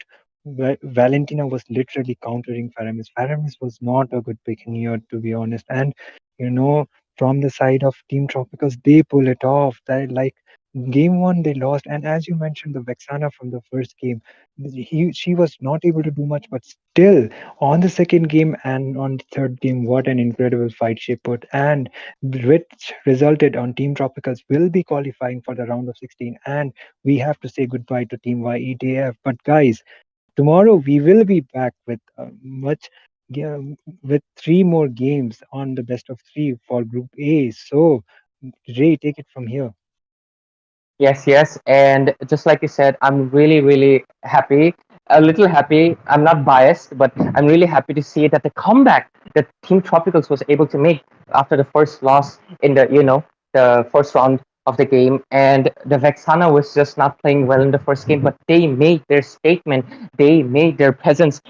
Valentina was literally countering Faramis. Faramis was not a good pick in here, to be honest. And you know, from the side of Team Tropicals, they pull it off. They like game one they lost, and as you mentioned, the Vexana from the first game, she was not able to do much, but still on the second game and on the third game, what an incredible fight she put, and which resulted on Team Tropicals will be qualifying for the round of 16, and we have to say goodbye to Team YEDF. But guys, tomorrow we will be back with with three more games on the best of three for Group A. So, Ray, take it from here. Yes, yes. And just like you said, I'm really, really happy, a little happy. I'm not biased, but I'm really happy to see that the comeback that Team Tropicals was able to make after the first loss in the first round of the game. And the Vexana was just not playing well in the first game, but they made their statement, they made their presence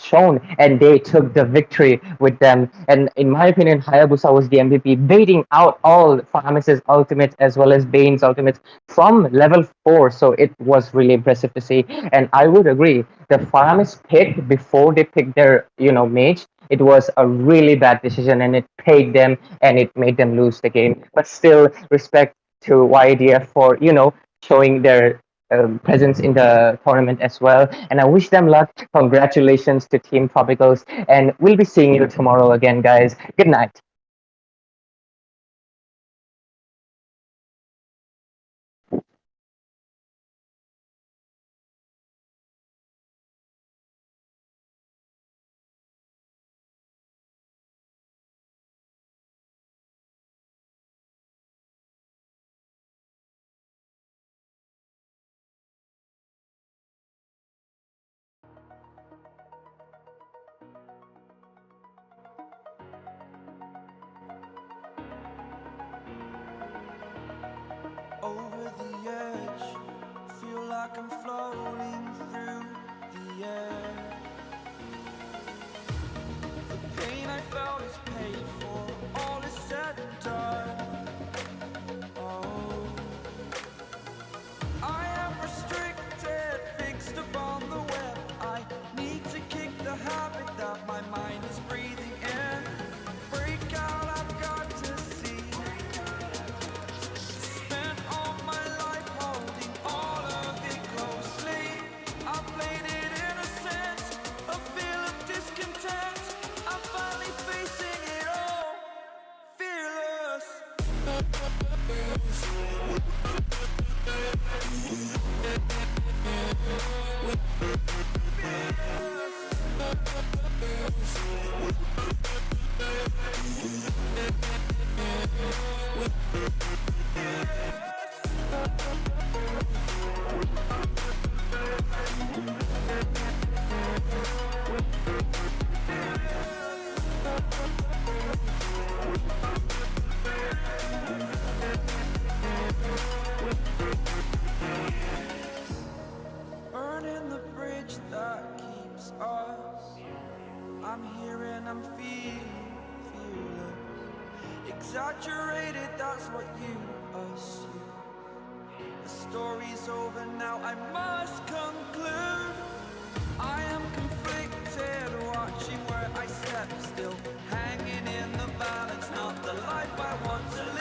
shown, and they took the victory with them. And in my opinion, Hayabusa was the MVP, baiting out all Faramis's ultimates as well as Bane's ultimates from level 4. So it was really impressive to see. And I would agree, the Faramis pick before they picked their mage, it was a really bad decision, and it paid them and it made them lose the game. But still, respect to YDF for showing their presence in the tournament as well. And I wish them luck. Congratulations to Team Tropicals. And we'll be seeing you tomorrow again, guys. Good night. Over the edge, feel like I'm floating through the air. The pain I felt is paid for, all is said and done. Oh, I am restricted, fixed upon the web. I need to kick the habit that my mind is breathing in. Break out, I've got to see. Burning the bridge that keeps us. I'm here and I'm feeling fearless. Exaggerated, that's what you assume. The story's over now, I must conclude. I am conflicted, watching where I step still, hanging in the balance, not the life I want to